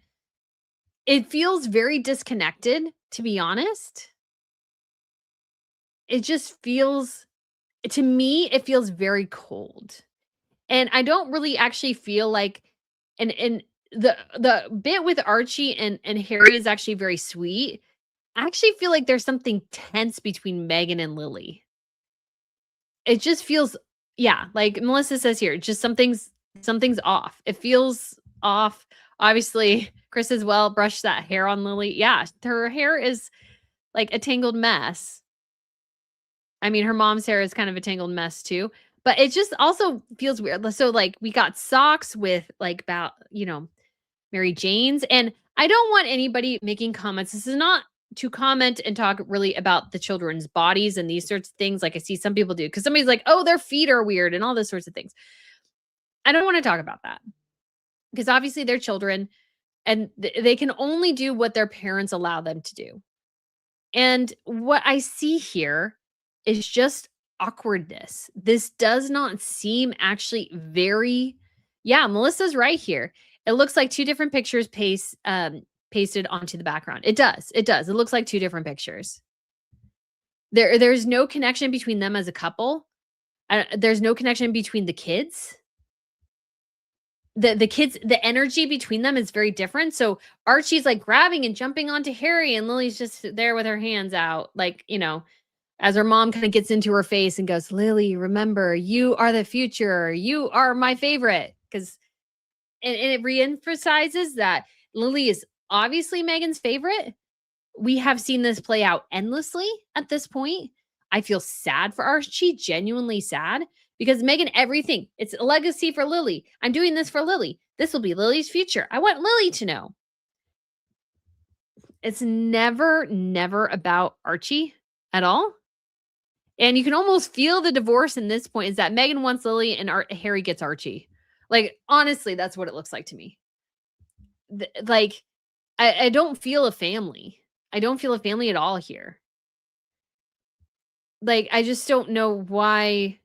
It feels very disconnected, to be honest. It just feels, to me, it feels very cold. And I don't really actually feel like, and the bit with Archie and Harry is actually very sweet. I actually feel like there's something tense between Meghan and Lily. It just feels, yeah, like Melissa says here, just something's off. It feels off. Obviously, Chris as well brushed that hair on Lily. Yeah, her hair is like a tangled mess. I mean, her mom's hair is kind of a tangled mess too, but it just also feels weird. So like we got socks with like about, Mary Jane's, and I don't want anybody making comments. This is not to comment and talk really about the children's bodies and these sorts of things like I see some people do, because somebody's like, oh, their feet are weird and all those sorts of things. I don't want to talk about that because obviously they're children and they can only do what their parents allow them to do. And what I see here is just awkwardness. This does not seem actually very, yeah, Melissa's right here. It looks like two different pictures pasted onto the background. It does. It does. It looks like two different pictures. There's no connection between them as a couple. There's no connection between the kids. The kids, the energy between them is very different. So Archie's like grabbing and jumping onto Harry, and Lily's just there with her hands out, like, as her mom kind of gets into her face and goes, Lily, remember, you are the future. You are my favorite. Because and it reemphasizes that Lily is obviously Meghan's favorite. We have seen this play out endlessly at this point. I feel sad for Archie, genuinely sad, because Meghan, everything, it's a legacy for Lily. I'm doing this for Lily. This will be Lily's future. I want Lily to know. It's never about Archie at all. And you can almost feel the divorce in this point is that Meghan wants Lily and Harry gets Archie. Like, honestly, that's what it looks like to me. Like, I don't feel a family. I don't feel a family at all here. Like, I just don't know why.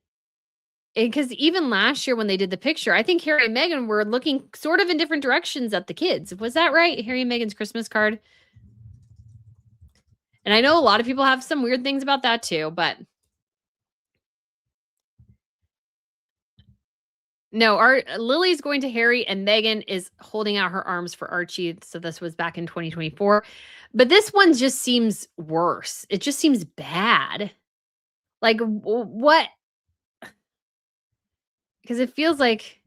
Because even last year when they did the picture, I think Harry and Meghan were looking sort of in different directions at the kids. Was that right? Harry and Meghan's Christmas card. And I know a lot of people have some weird things about that too, but no, Lily's going to Harry and Meghan is holding out her arms for Archie. So this was back in 2024. But this one just seems worse. It just seems bad. Like, what? Because it feels like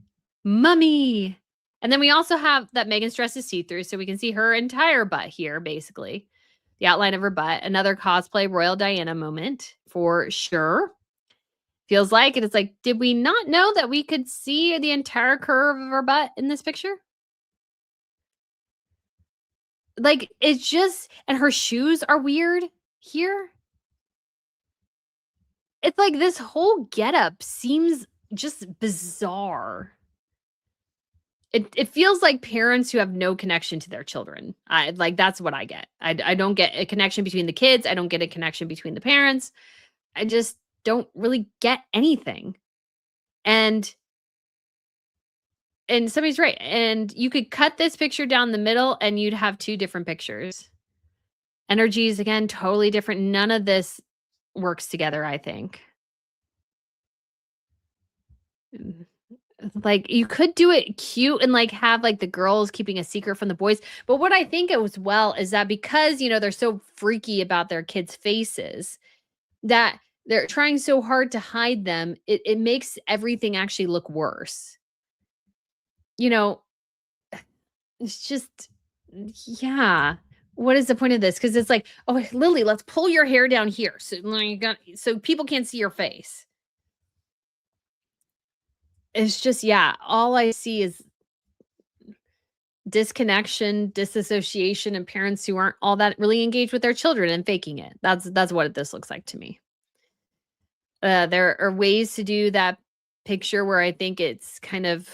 mummy. And then we also have that Meghan's dress is see-through, so we can see her entire butt here, basically. The outline of her butt. Another cosplay Royal Diana moment for sure. Feels like it. It's like, did we not know that we could see the entire curve of her butt in this picture? Like, it's just, and her shoes are weird here. It's like this whole getup seems just bizarre. It feels like parents who have no connection to their children. That's what I get. I don't get a connection between the kids. I don't get a connection between the parents. I just don't really get anything. And somebody's right. And you could cut this picture down the middle and you'd have two different pictures. Energies, again, totally different. None of this works together, I think. Like, you could do it cute and, like, have, like, the girls keeping a secret from the boys, but what I think it was well is that because, they're so freaky about their kids' faces, that they're trying so hard to hide them, it makes everything actually look worse. You know, it's just yeah. What is the point of this? Because it's like, "Oh, Lily, let's pull your hair down here so now you got so people can't see your face." It's just yeah, all I see is disconnection, disassociation, and parents who aren't all that really engaged with their children and faking it. That's what this looks like to me. There are ways to do that picture where I think it's kind of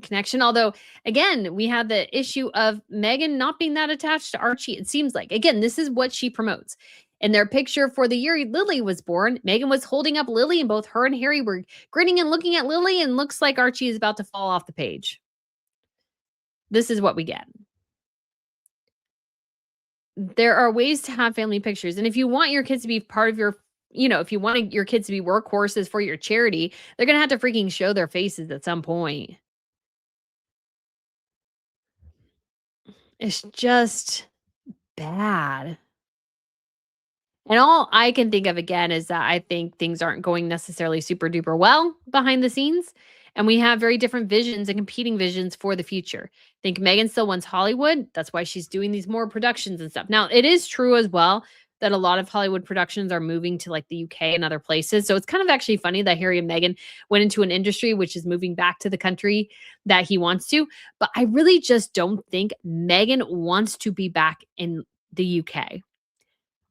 connection. Although, again, we have the issue of Meghan not being that attached to Archie. It seems like, again, this is what she promotes. In their picture for the year Lily was born, Meghan was holding up Lily, and both her and Harry were grinning and looking at Lily, and looks like Archie is about to fall off the page. This is what we get. There are ways to have family pictures. And if you want your kids to be part of your, if you want your kids to be workhorses for your charity, they're going to have to freaking show their faces at some point. It's just bad. And all I can think of again is that I think things aren't going necessarily super duper well behind the scenes. And we have very different visions and competing visions for the future. I think Megan still wants Hollywood. That's why she's doing these more productions and stuff. Now, it is true as well that a lot of Hollywood productions are moving to like the UK and other places. So it's kind of actually funny that Harry and Meghan went into an industry which is moving back to the country that he wants to. But I really just don't think Meghan wants to be back in the UK.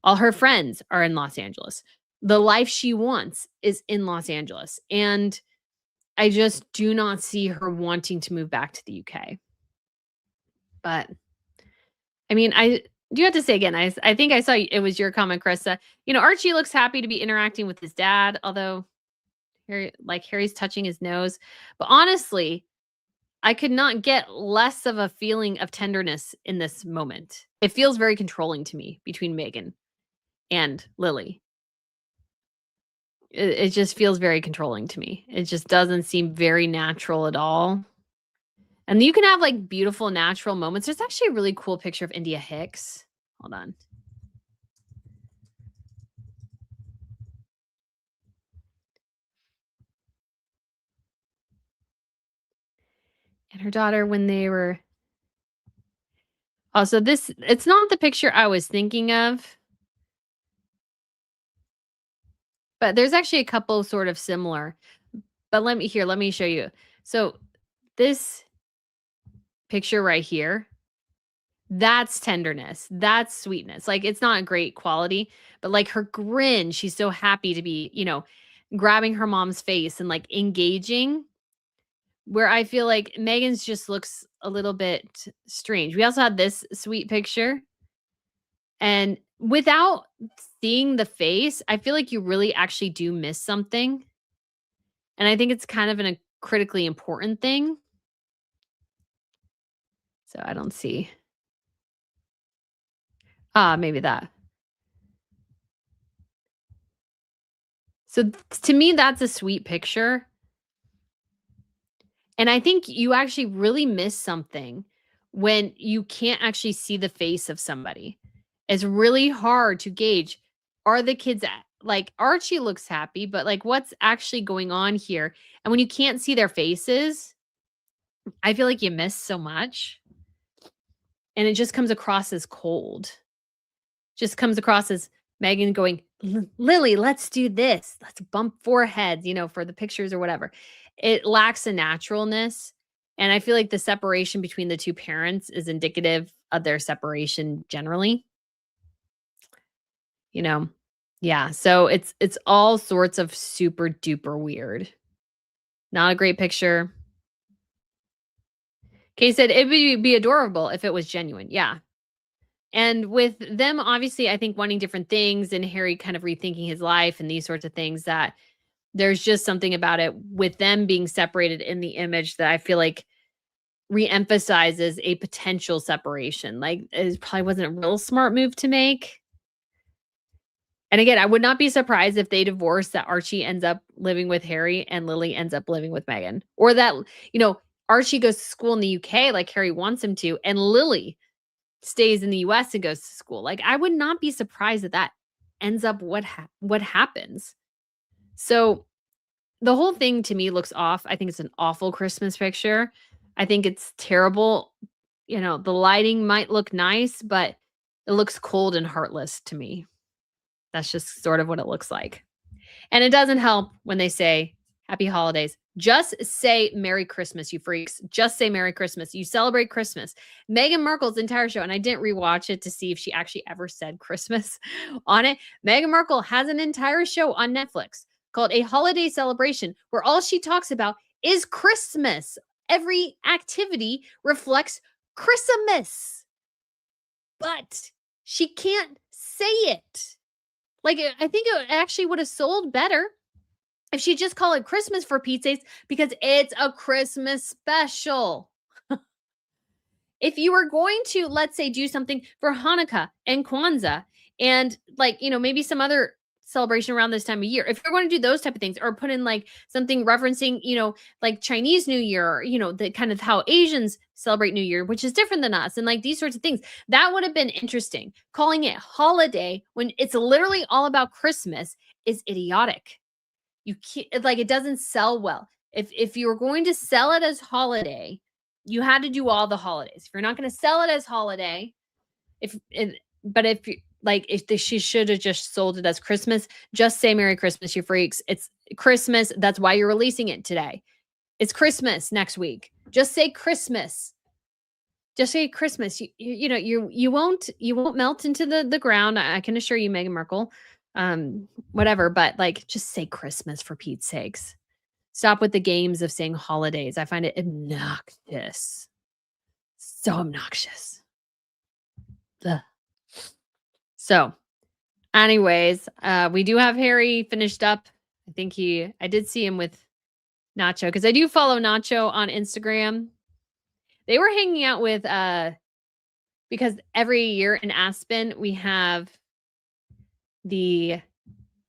All her friends are in Los Angeles. The life she wants is in Los Angeles. And I just do not see her wanting to move back to the UK. But I mean, I do have to say again, I think I saw it was your comment, Krista. Archie looks happy to be interacting with his dad, although Harry's touching his nose. But honestly, I could not get less of a feeling of tenderness in this moment. It feels very controlling to me between Meghan and Lily. It just feels very controlling to me. It just doesn't seem very natural at all. And you can have like beautiful natural moments. There's actually a really cool picture of India Hicks. Hold on. And her daughter when they were also it's not the picture I was thinking of. But there's actually a couple sort of similar. But let me show you. So this picture right here, that's tenderness. That's sweetness. Like, it's not a great quality, but like her grin, she's so happy to be, grabbing her mom's face and like engaging. Where I feel like Megan's just looks a little bit strange. We also had this sweet picture. And without seeing the face, I feel like you really actually do miss something. And I think it's kind of a critically important thing. So I don't see. Maybe that. So to me, that's a sweet picture. And I think you actually really miss something when you can't actually see the face of somebody. It's really hard to gauge, are the kids like Archie looks happy, but like what's actually going on here? And when you can't see their faces, I feel like you miss so much. And it just comes across as cold. Just comes across as Meghan going, Lily, let's do this. Let's bump foreheads, for the pictures or whatever. It lacks a naturalness. And I feel like the separation between the two parents is indicative of their separation generally. Yeah. So it's all sorts of super duper weird. Not a great picture. Kay said it would be adorable if it was genuine. Yeah. And with them, obviously, I think wanting different things and Harry kind of rethinking his life and these sorts of things, that there's just something about it with them being separated in the image that I feel like reemphasizes a potential separation. Like, it probably wasn't a real smart move to make. And again, I would not be surprised if they divorce, that Archie ends up living with Harry and Lily ends up living with Meghan. Or that, you know, Archie goes to school in the UK like Harry wants him to, and Lily stays in the US and goes to school. Like, I would not be surprised that that ends up what happens. So, the whole thing to me looks off. I think it's an awful Christmas picture. I think it's terrible. You know, the lighting might look nice, but it looks cold and heartless to me. That's just sort of what it looks like. And it doesn't help when they say happy holidays. Just say Merry Christmas, you freaks. Just say Merry Christmas. You celebrate Christmas. Meghan Markle's entire show, and I didn't rewatch it to see if she actually ever said Christmas on it. Meghan Markle has an entire show on Netflix called A Holiday Celebration, where all she talks about is Christmas. Every activity reflects Christmas, but she can't say it. Like, I think it actually would have sold better if she just called it Christmas, for Pete's sakes, because it's a Christmas special. If you were going to, let's say, do something for Hanukkah and Kwanzaa and, like, you know, maybe some other celebration around this time of year, if you're going to do those type of things, or put in like something referencing, you know, like Chinese New Year, or, you know, the kind of how Asians celebrate New Year, which is different than us, and like these sorts of things, that would have been interesting. Calling it holiday when it's literally all about Christmas is idiotic. You can't, like, it doesn't sell well. If you were going to sell it as holiday, you had to do all the holidays. If you're not going to sell it as holiday, but if you, like, she should have just sold it as Christmas. Just say Merry Christmas, you freaks. It's Christmas. That's why you're releasing it today. It's Christmas next week. Just say Christmas. Just say Christmas. You know, you won't melt into the ground. I can assure you, Meghan Markle. Whatever, but like, just say Christmas, for Pete's sakes. Stop with the games of saying holidays. I find it obnoxious. So obnoxious. Ugh. So, anyways, we do have Harry finished up. I did see him with Nacho, because I do follow Nacho on Instagram. They were hanging out with, because every year in Aspen, we have the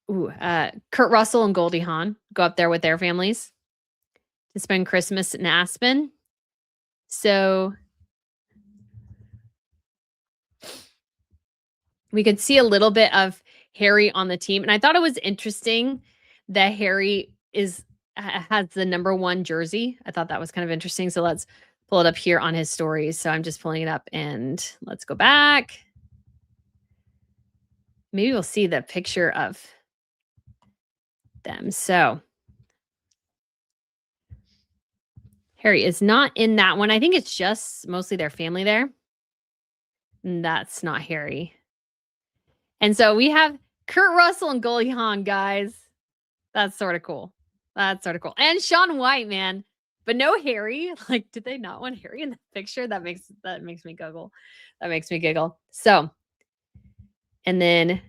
Kurt Russell and Goldie Hawn go up there with their families to spend Christmas in Aspen. So we could see a little bit of Harry on the team. And I thought it was interesting that Harry has the number 1 jersey. I thought that was kind of interesting. So let's pull it up here on his stories. So I'm just pulling it up, and let's go back. Maybe we'll see the picture of them. So Harry is not in that one. I think it's just mostly their family there. And that's not Harry. And so we have Kurt Russell and Goldie Hawn, guys. That's sort of cool. That's sort of cool. And Shaun White, man. But no Harry. Like, did they not want Harry in the picture? That makes me giggle. That makes me giggle. So, and then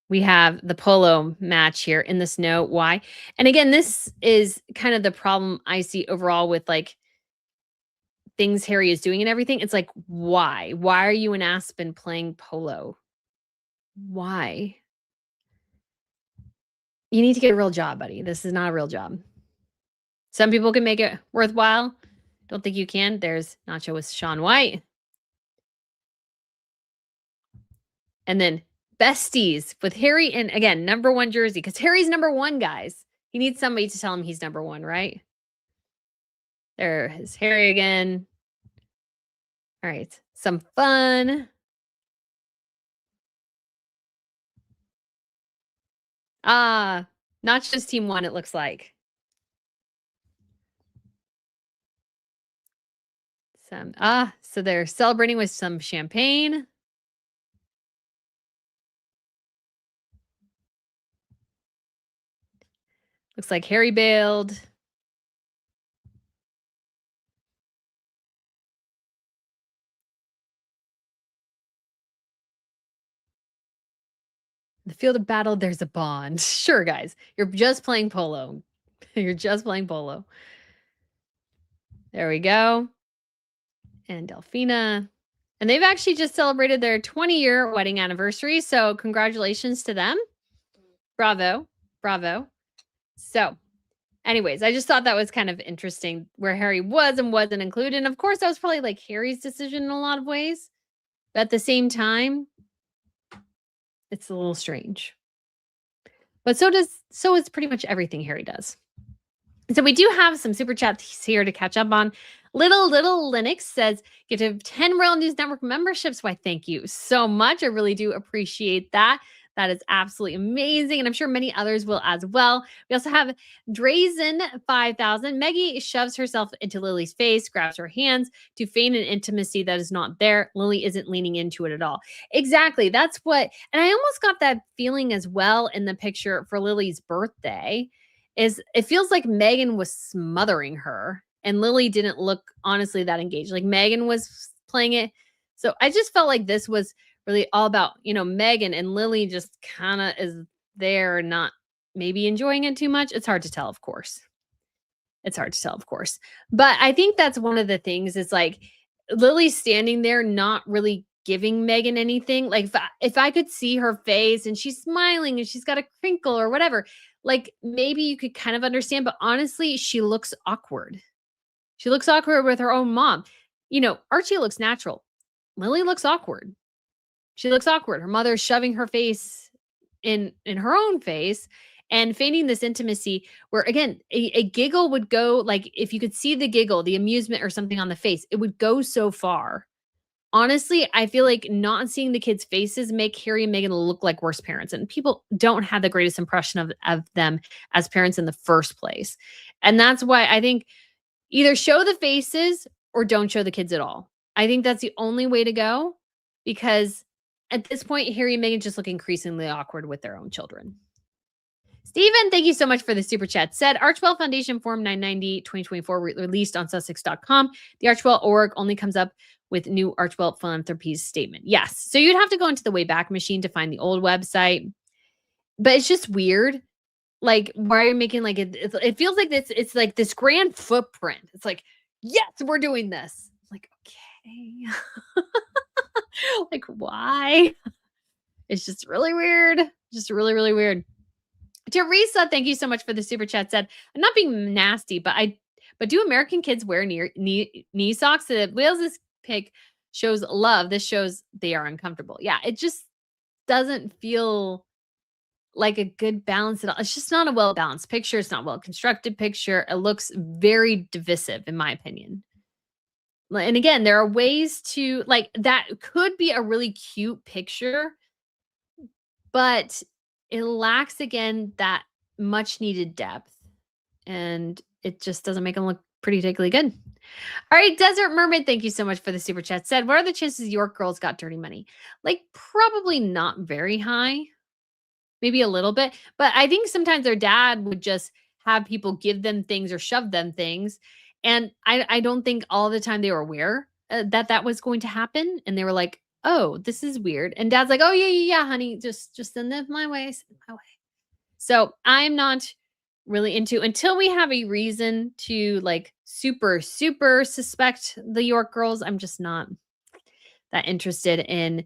we have the polo match here in the snow. Why? And again, this is kind of the problem I see overall with, like, things Harry is doing and everything. It's like, why? Why are you in Aspen playing polo? Why? You need to get a real job, buddy. This is not a real job. Some people can make it worthwhile. Don't think you can. There's Nacho with Shaun White. And then besties with Harry, and again, number 1 jersey, because Harry's number 1, guys. He needs somebody to tell him he's number 1, right? There is Harry again. All right, some fun. Not just team 1, it looks like. So they're celebrating with some champagne. Looks like Harry bailed. The field of battle, there's a bond. Sure, guys. You're just playing polo. You're just playing polo. There we go. And Delphina. And they've actually just celebrated their 20-year wedding anniversary. So congratulations to them. Bravo. Bravo. So, anyways, I just thought that was kind of interesting where Harry was and wasn't included. And of course, that was probably like Harry's decision in a lot of ways. But at the same time, it's a little strange. But so is pretty much everything Harry does. So we do have some super chats here to catch up on. Little Linux says, get to 10 Royal News Network memberships. Why, thank you so much. I really do appreciate that. That is absolutely amazing. And I'm sure many others will as well. We also have Drazen 5000. Maggie shoves herself into Lily's face, grabs her hands to feign an intimacy that is not there. Lily isn't leaning into it at all. Exactly. That's what, and I almost got that feeling as well in the picture for Lily's birthday. Is it feels like Meghan was smothering her and Lily didn't look honestly that engaged. Like Meghan was playing it. So I just felt like this was really all about, Meghan, and Lily just kind of is there, not maybe enjoying it too much. It's hard to tell, of course. It's hard to tell, of course. But I think that's one of the things is like Lily's standing there, not really giving Meghan anything. Like if I could see her face and she's smiling and she's got a crinkle or whatever, like maybe you could kind of understand. But honestly, she looks awkward. She looks awkward with her own mom. Archie looks natural. Lily looks awkward. She looks awkward. Her mother's shoving her face in her own face and feigning this intimacy where, again, a giggle would go, like if you could see the giggle, the amusement or something on the face, it would go so far. Honestly, I feel like not seeing the kids' faces make Harry and Meghan look like worse parents. And people don't have the greatest impression of them as parents in the first place. And that's why I think either show the faces or don't show the kids at all. I think that's the only way to go because at this point, Harry and Meghan just look increasingly awkward with their own children. Stephen, thank you so much for the super chat. Said Archewell Foundation Form 990 2024 released on Sussex.com. The Archewell org only comes up with new Archewell Philanthropies statement. Yes. So you'd have to go into the Wayback Machine to find the old website. But it's just weird. Like, why are you making like it feels like it's like this grand footprint. It's like, yes, we're doing this. Like, okay. Like, why? It's just really weird. Just really, really weird. Teresa, thank you so much for the super chat. Said, I'm not being nasty, but do American kids wear knee socks? The Wales' pick shows love. This shows they are uncomfortable. Yeah, it just doesn't feel like a good balance at all. It's just not a well-balanced picture. It's not a well-constructed picture. It looks very divisive, in my opinion. And again, there are ways to like that could be a really cute picture, but it lacks again that much needed depth and it just doesn't make them look pretty particularly good. All right, Desert Mermaid, thank you so much for the super chat. Said, what are the chances York girls got dirty money? Like probably not very high, maybe a little bit, but I think sometimes their dad would just have people give them things or shove them things. And I don't think all the time they were aware that was going to happen. And they were like, oh, this is weird. And dad's like, oh, yeah, honey, just send them my way. Send my way. So I'm not really into until we have a reason to like super suspect the York girls. I'm just not that interested in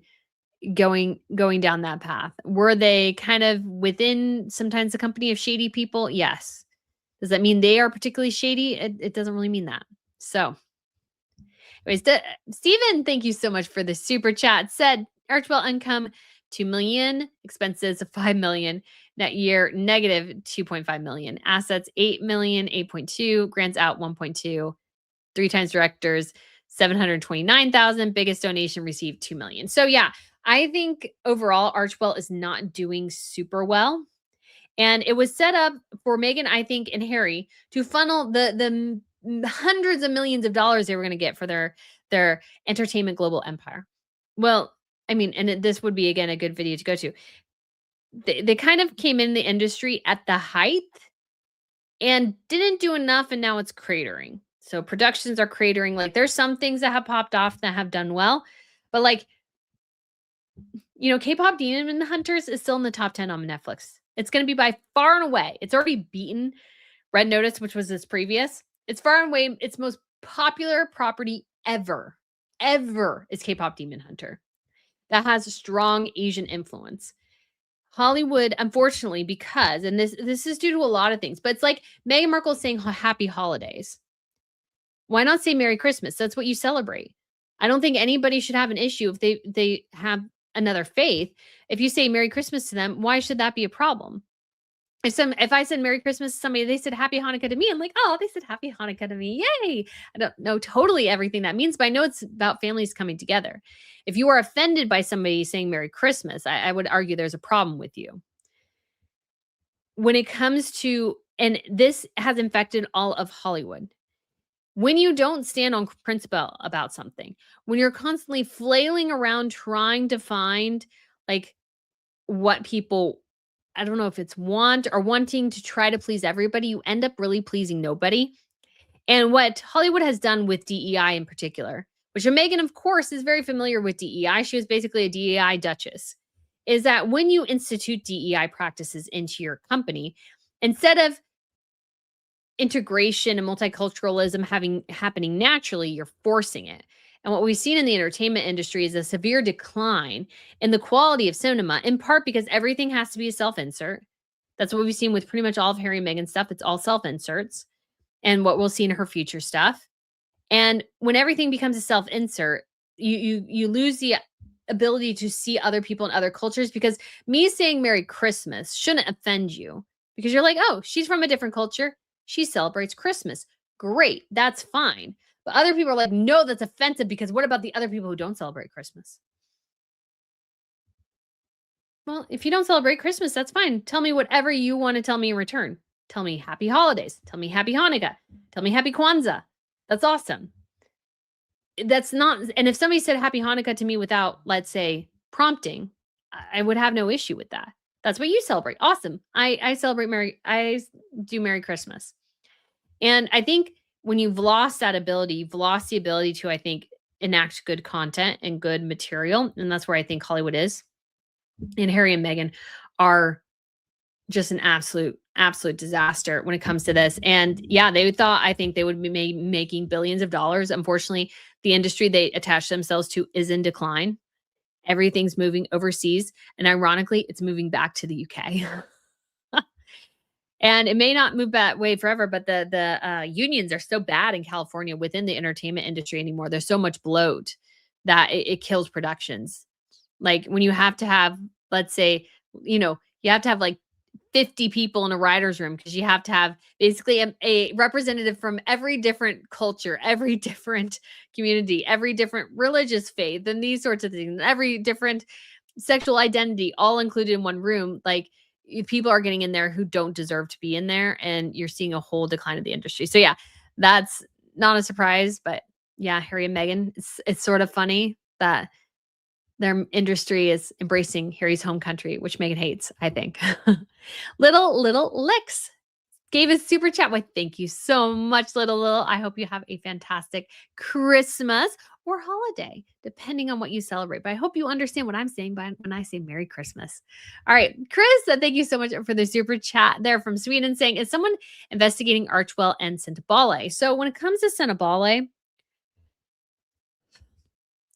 going down that path. Were they kind of within sometimes the company of shady people? Yes. Does that mean they are particularly shady? It doesn't really mean that. So anyways, Stephen, thank you so much for the super chat. Said Archewell income 2 million, expenses of 5 million, net year negative 2.5 million, assets 8 million, 8.2, grants out 1.2, 3 times directors 729,000, biggest donation received 2 million. So yeah, I think overall Archewell is not doing super well. And it was set up for Meghan, I think, and Harry to funnel the hundreds of millions of dollars they were going to get for their entertainment global empire. Well, I mean, and this would be, again, a good video to go to. They kind of came in the industry at the height and didn't do enough, and now it's cratering. So productions are cratering. Like, there's some things that have popped off that have done well, but like, K-pop Demon Hunters is still in the top 10 on Netflix. It's going to be by far and away. It's already beaten Red Notice, which was its previous. It's far and away its most popular property ever is K-pop Demon Hunter. That has a strong Asian influence. Hollywood, unfortunately, because and this is due to a lot of things, but it's like Meghan Markle saying happy holidays. Why not say Merry Christmas? That's what you celebrate. I don't think anybody should have an issue if they have another faith. If you say Merry Christmas to them, why should that be a problem? If I said Merry Christmas to somebody, they said Happy Hanukkah to me, I'm like, "Oh, they said Happy Hanukkah to me. Yay." I don't know totally everything that means, but I know it's about families coming together. If you are offended by somebody saying Merry Christmas, I would argue there's a problem with you. When it comes to and this has infected all of Hollywood. When you don't stand on principle about something, when you're constantly flailing around trying to find, like, what people I don't know if it's want or wanting to try to please everybody, you end up really pleasing nobody. And what Hollywood has done with DEI in particular, which Meghan, of course, is very familiar with DEI. She was basically a DEI duchess, is that when you institute DEI practices into your company, instead of integration and multiculturalism happening naturally, you're forcing it. And what we've seen in the entertainment industry is a severe decline in the quality of cinema, in part because everything has to be a self-insert. That's what we've seen with pretty much all of Harry and Meghan stuff. It's all self-inserts, and what we'll see in her future stuff. And when everything becomes a self-insert, you lose the ability to see other people in other cultures, because me saying Merry Christmas shouldn't offend you, because you're like, "Oh, she's from a different culture. She celebrates Christmas. Great. That's fine." But other people are like, "No, that's offensive, because what about the other people who don't celebrate Christmas?" Well, if you don't celebrate Christmas, that's fine. Tell me whatever you want to tell me in return. Tell me happy holidays. Tell me happy Hanukkah. Tell me happy Kwanzaa. That's awesome. That's not, and if somebody said happy Hanukkah to me without, let's say, prompting, I would have no issue with that. That's what you celebrate. Awesome. I celebrate do Merry Christmas. And I think when you've lost that ability, you've lost the ability to, I think, enact good content and good material. And that's where I think Hollywood is. And Harry and Meghan are just an absolute disaster when it comes to this. And yeah, I think they would be making billions of dollars. Unfortunately, the industry they attach themselves to is in decline. Everything's moving overseas. And ironically, it's moving back to the UK. And it may not move that way forever, but the unions are so bad in California within the entertainment industry anymore. There's so much bloat that it kills productions. Like when you have to have, let's say, you have to have like 50 people in a writer's room, because you have to have basically a representative from every different culture, every different community, every different religious faith, and these sorts of things, every different sexual identity, all included in one room. Like, people are getting in there who don't deserve to be in there, and you're seeing a whole decline of the industry. So yeah, that's not a surprise, but yeah, Harry and Meghan, it's sort of funny that their industry is embracing Harry's home country, which Meghan hates, I think. Little Licks gave a super chat. Why, thank you so much, Little. I hope you have a fantastic Christmas or holiday, depending on what you celebrate. But I hope you understand what I'm saying when I say Merry Christmas. All right, Chris, thank you so much for the super chat there from Sweden, saying, is someone investigating Archewell and Centibale? So when it comes to Centibale,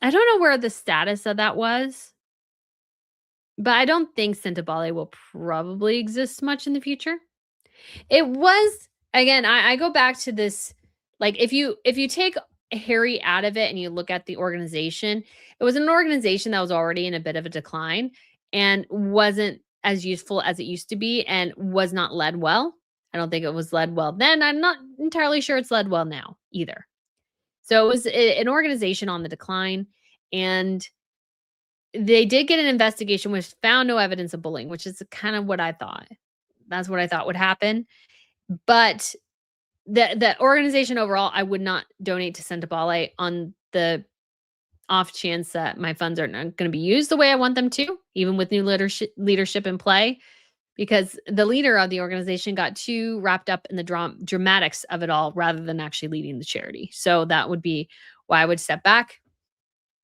I don't know where the status of that was, but I don't think Centibale will probably exist much in the future. It was, again, I go back to this, like, if you take Harry out of it and you look at the organization, it was an organization that was already in a bit of a decline and wasn't as useful as it used to be, and was not led well. I don't think it was led well then. I'm not entirely sure it's led well now either. So it was an organization on the decline, and they did get an investigation which found no evidence of bullying, which is kind of what I thought. That's what I thought would happen. But the organization overall, I would not donate to Centibale on the off chance that my funds are not going to be used the way I want them to, even with new leadership in play, because the leader of the organization got too wrapped up in the dramatics of it all rather than actually leading the charity. So that would be why I would step back.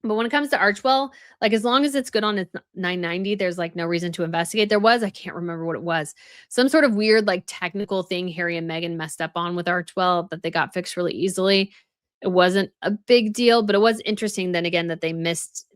But when it comes to Archewell, like, as long as it's good on its 990, there's like no reason to investigate. There was, I can't remember what it was, some sort of weird like technical thing Harry and Meghan messed up on with Archewell that they got fixed really easily. It wasn't a big deal, but it was interesting then again that they missed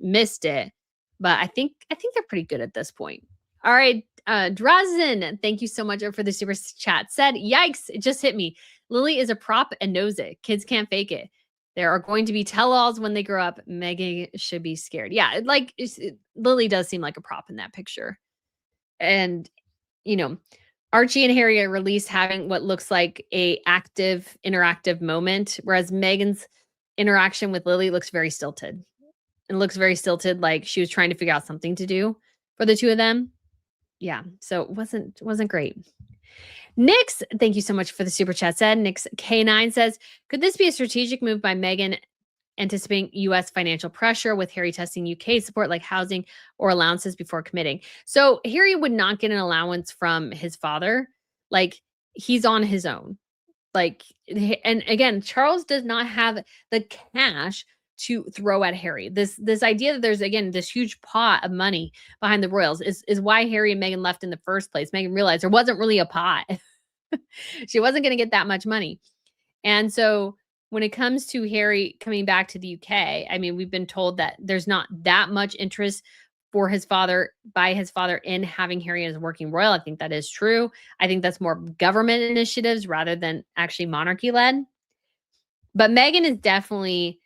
it. But I think they're pretty good at this point. All right, Drazen, thank you so much for the super chat. Said, yikes, it just hit me. Lily is a prop and knows it. Kids can't fake it. There are going to be tell-alls when they grow up. Meghan should be scared. Yeah, Lily does seem like a prop in that picture. And, you know, Archie and Harry are released having what looks like a active, interactive moment, whereas Meghan's interaction with Lily looks very stilted. And looks very stilted, like she was trying to figure out something to do for the two of them. Yeah, so it wasn't great. Nix, thank you so much for the super chat. Said Nix K9 says, could this be a strategic move by Meghan anticipating US financial pressure with Harry testing UK support like housing or allowances before committing? So Harry would not get an allowance from his father. Like he's on his own. Like, and again, Charles does not have the cash to throw at Harry. This idea that there's again this huge pot of money behind the royals is why Harry and Meghan left in the first place. Meghan realized there wasn't really a pot. She wasn't going to get that much money. And so when it comes to Harry coming back to the UK, I mean, we've been told that there's not that much interest by his father in having Harry as working royal. I think that is true. I think that's more government initiatives rather than actually monarchy led. But Meghan is definitely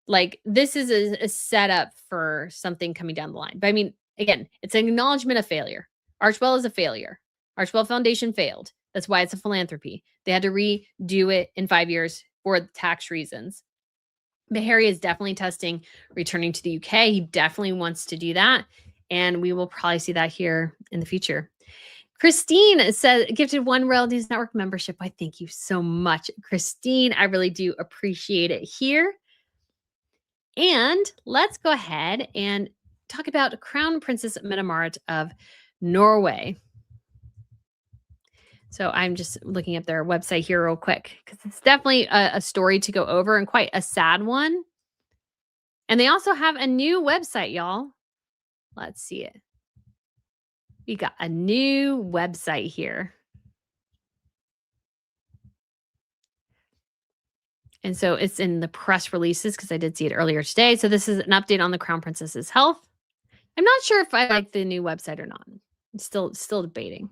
like, this is a setup for something coming down the line. But I mean, again, it's an acknowledgement of failure. Archewell is a failure. Archewell Foundation failed. That's why it's a philanthropy. They had to redo it in 5 years for tax reasons. But Harry is definitely testing returning to the UK. He definitely wants to do that. And we will probably see that here in the future. Christine said, gifted 1 Royal News Network membership. Why, thank you so much, Christine. I really do appreciate it here. And let's go ahead and talk about Crown Princess Mette-Marit of Norway. So I'm just looking up their website here real quick because it's definitely a story to go over and quite a sad one. And they also have a new website, y'all. Let's see it. We got a new website here. And so it's in the press releases because I did see it earlier today. So this is an update on the Crown Princess's health. I'm not sure if I like the new website or not. I'm still debating.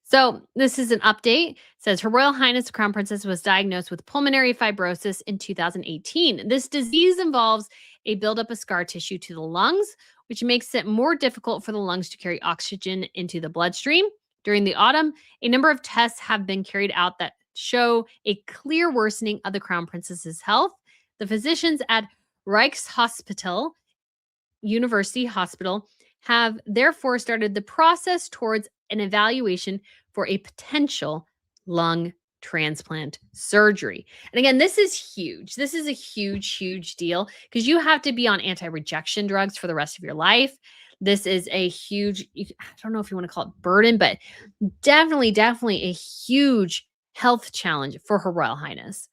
So this is an update. It says Her Royal Highness the Crown Princess was diagnosed with pulmonary fibrosis in 2018. This disease involves a buildup of scar tissue to the lungs, which makes it more difficult for the lungs to carry oxygen into the bloodstream. During the autumn, a number of tests have been carried out that show a clear worsening of the Crown Princess's health. The physicians at Rikshospital University Hospital have therefore started the process towards an evaluation for a potential lung transplant surgery. And again, this is huge. This is a huge, huge deal because you have to be on anti-rejection drugs for the rest of your life. This is a huge, I don't know if you want to call it burden, but definitely a huge health challenge for Her Royal Highness.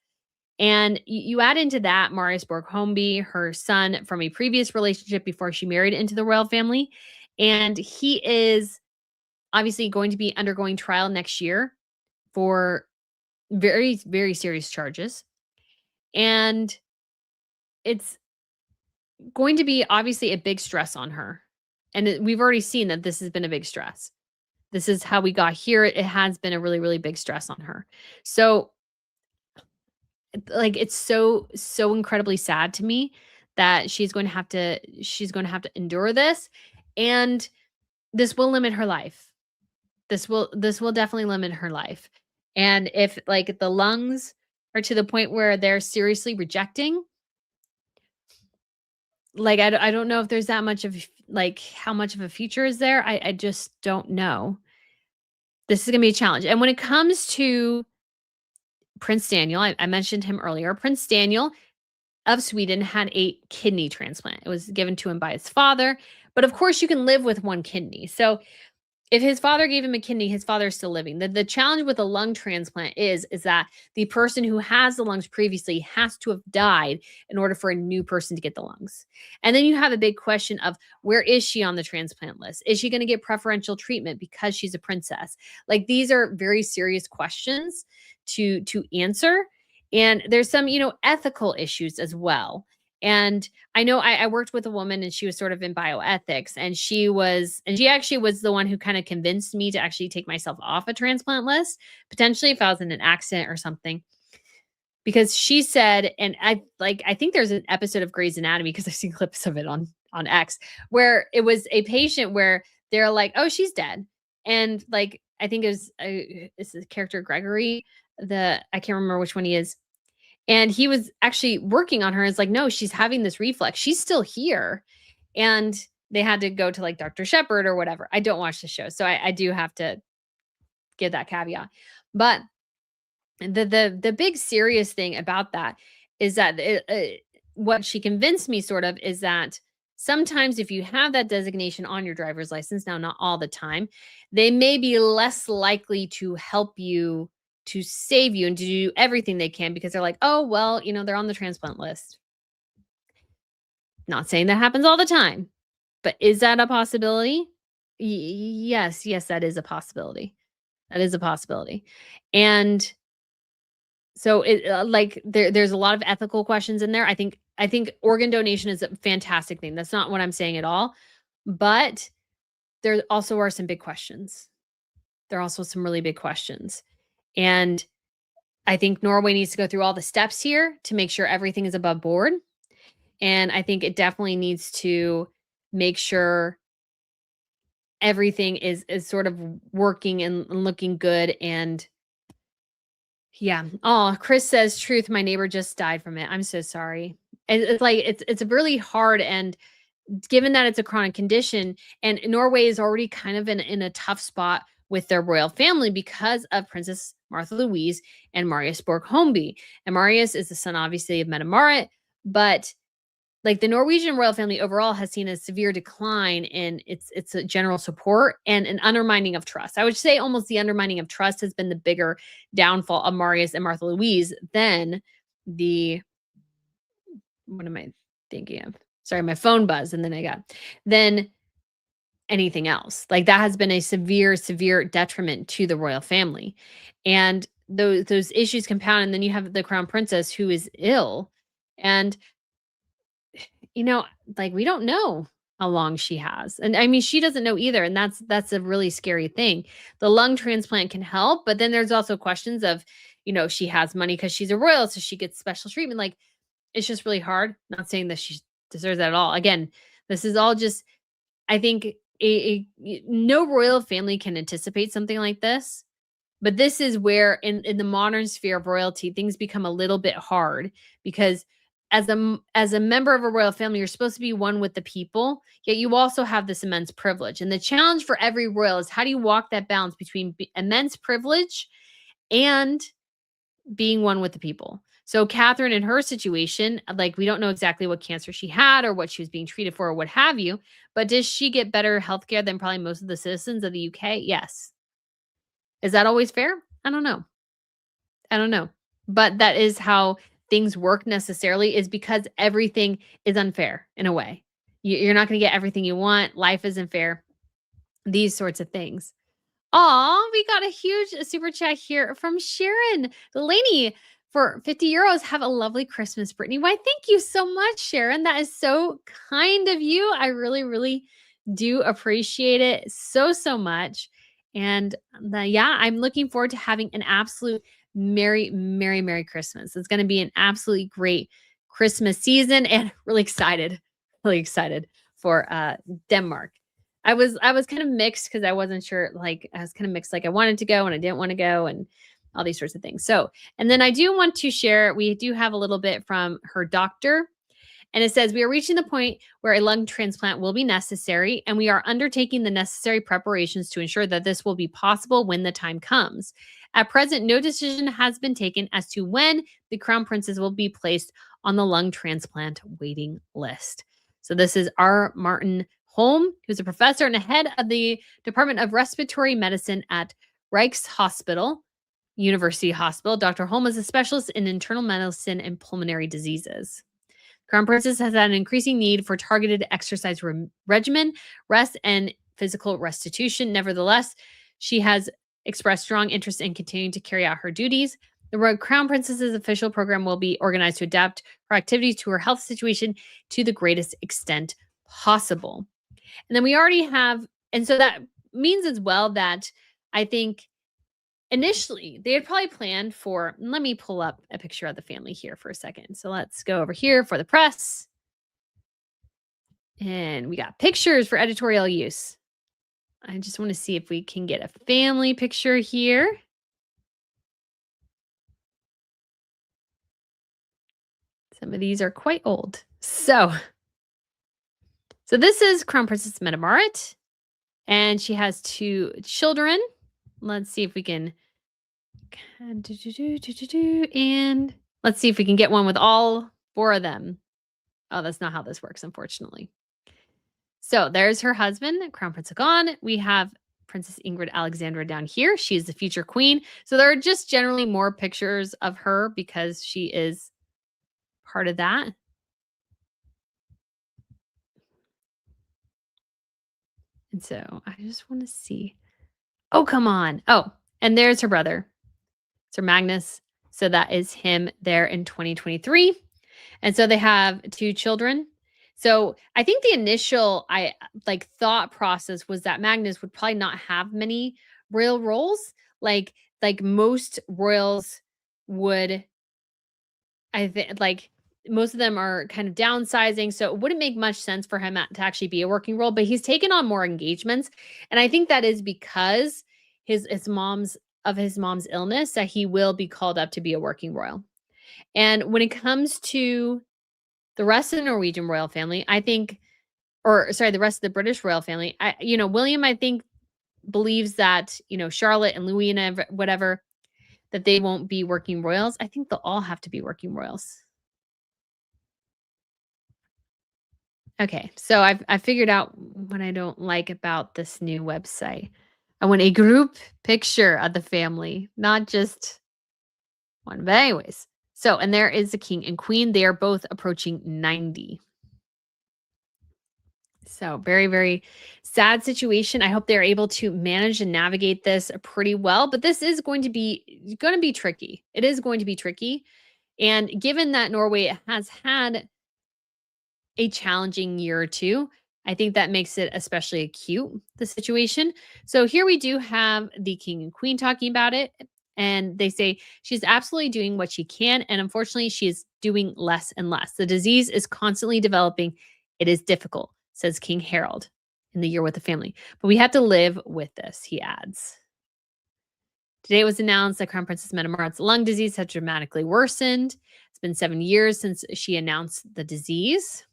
And you add into that Marius Borg-Holmby, her son from a previous relationship before she married into the royal family. And he is obviously going to be undergoing trial next year for very, very serious charges. And it's going to be obviously a big stress on her. And we've already seen that this has been a big stress. This is how we got here. It has been a really, really big stress on her. So like, it's so incredibly sad to me that she's going to have to endure this. And this will limit her life. This will definitely limit her life. And if like the lungs are to the point where they're seriously rejecting, like, I don't know if there's that much of like how much of a future is there. I just don't know. This is going to be a challenge. And when it comes to Prince Daniel, I mentioned him earlier. Prince Daniel of Sweden had a kidney transplant. It was given to him by his father. But of course, you can live with one kidney. So if his father gave him a kidney, his father is still living. The challenge with a lung transplant is that the person who has the lungs previously has to have died in order for a new person to get the lungs. And then you have a big question of, where is she on the transplant list? Is she going to get preferential treatment because she's a princess? Like, these are very serious questions to answer. And there's some, ethical issues as well. And I know I worked with a woman and she was sort of in bioethics, and she actually was the one who kind of convinced me to actually take myself off a transplant list, potentially if I was in an accident or something. Because she said, and I think there's an episode of Grey's Anatomy because I've seen clips of it on X, where it was a patient where they're like, "Oh, she's dead," and like I think it was it's the character Gregory, the I can't remember which one he is, and he was actually working on her. It's like, no, she's having this reflex. She's still here, and they had to go to like Dr. Shepard or whatever. I don't watch the show, so I do have to give that caveat, but the big serious thing about that is that what she convinced me sort of is that sometimes if you have that designation on your driver's license, now not all the time, they may be less likely to help you, to save you and to do everything they can because they're like, oh well, they're on the transplant list. Not saying that happens all the time, but is that a possibility? Yes, that is a possibility. That is a possibility. And so like there's a lot of ethical questions in there. I think organ donation is a fantastic thing. That's not what I'm saying at all. But there also are some big questions. There are also some really big questions. And I think Norway needs to go through all the steps here to make sure everything is above board. And I think it definitely needs to make sure everything is sort of working and looking good. And yeah. Oh, Chris says, "Truth, my neighbor just died from it. I'm so sorry." It's like it's really hard, and given that it's a chronic condition, and Norway is already kind of in a tough spot with their royal family because of Princess Martha Louise and Marius Borg-Holmby. And Marius is the son, obviously, of Mette Marit, but like the Norwegian royal family overall has seen a severe decline in its a general support and an undermining of trust. I would say almost the undermining of trust has been the bigger downfall of Marius and Martha Louise than the what am I thinking of? Sorry, my phone buzzed and then than anything else. Like that has been a severe detriment to the royal family. And those issues compound, and then you have the crown princess who is ill. And you know, like we don't know how long she has. And I mean, she doesn't know either. And that's a really scary thing. The lung transplant can help, but then there's also questions of, she has money because she's a royal, so she gets special treatment. Like it's just really hard. Not saying that she deserves that at all. Again, this is all just, I think no royal family can anticipate something like this. But this is where in the modern sphere of royalty, things become a little bit hard because as a member of a royal family, you're supposed to be one with the people, yet you also have this immense privilege. And the challenge for every royal is how do you walk that balance between immense privilege and being one with the people? So Catherine, in her situation, like we don't know exactly what cancer she had or what she was being treated for or what have you, but does she get better healthcare than probably most of the citizens of the UK? Yes. Is that always fair? I don't know. I don't know. But that is how things work necessarily, is because everything is unfair in a way. You're not going to get everything you want. Life isn't fair. These sorts of things. Aw, we got a huge super chat here from Sharon Delaney for 50 euros. Have a lovely Christmas, Brittany. Why, thank you so much, Sharon. That is so kind of you. I really, really do appreciate it so much. And yeah, I'm looking forward to having an absolute Merry Christmas. It's going to be an absolutely great Christmas season and really excited for Denmark. I was kind of mixed because I wasn't sure, like I was kind of mixed, like I wanted to go and I didn't want to go and all these sorts of things. So, and then I do want to share, we do have a little bit from her doctor. And it says, we are reaching the point where a lung transplant will be necessary, and we are undertaking the necessary preparations to ensure that this will be possible when the time comes. At present, no decision has been taken as to when the Crown Princess will be placed on the lung transplant waiting list. So this is R. Martin Holm, who's a professor and a head of the Department of Respiratory Medicine at Rijkshospital University Hospital. Dr. Holm is a specialist in internal medicine and pulmonary diseases. Crown Princess has had an increasing need for targeted exercise regimen, rest, and physical restitution. Nevertheless, she has expressed strong interest in continuing to carry out her duties. The Crown Princess's official program will be organized to adapt her activities to her health situation to the greatest extent possible. And then we already have, and so that means as well that I think initially they had probably planned for, let me pull up a picture of the family here for a second. So let's go over here for the press. And we got pictures for editorial use. I just want to see if we can get a family picture here. Some of these are quite old. So this is Crown Princess Metamarit, and she has 2 children. Let's see if we can, and let's see if we can get one with all 4 of them. Oh, that's not how this works, unfortunately. So there's her husband, Crown Prince Haakon. We have Princess Ingrid Alexandra down here. She is the future queen. So there are just generally more pictures of her because she is part of that. And so I just want to see. Oh, come on. Oh, and there's her brother, Sir Magnus. So that is him there in 2023. And so they have 2 children. So I think the initial thought process was that Magnus would probably not have many royal roles. Like most royals would, I think, most of them are kind of downsizing. So it wouldn't make much sense for him to actually be a working role, but he's taken on more engagements. And I think that is because his mom's illness, that he will be called up to be a working royal. And when it comes to the rest of the Norwegian royal family, I think, the rest of the British royal family, William, I think, believes that, Charlotte and Louis and whatever, that they won't be working royals. I think they'll all have to be working royals. Okay, so I've figured out what I don't like about this new website. I want a group picture of the family, not just one. But anyways, so, and there is the king and queen. They are both approaching 90. So very, very sad situation. I hope they're able to manage and navigate this pretty well. But this is going to be tricky. It is going to be tricky. And given that Norway has had a challenging year or two, I think that makes it especially acute, the situation. So here we do have the king and queen talking about it. And they say she's absolutely doing what she can. And unfortunately, she is doing less and less. The disease is constantly developing. It is difficult, says King Harold in the Year with the Family. But we have to live with this, he adds. Today it was announced that Crown Princess Metamarit's lung disease had dramatically worsened. It's been 7 years since she announced the disease.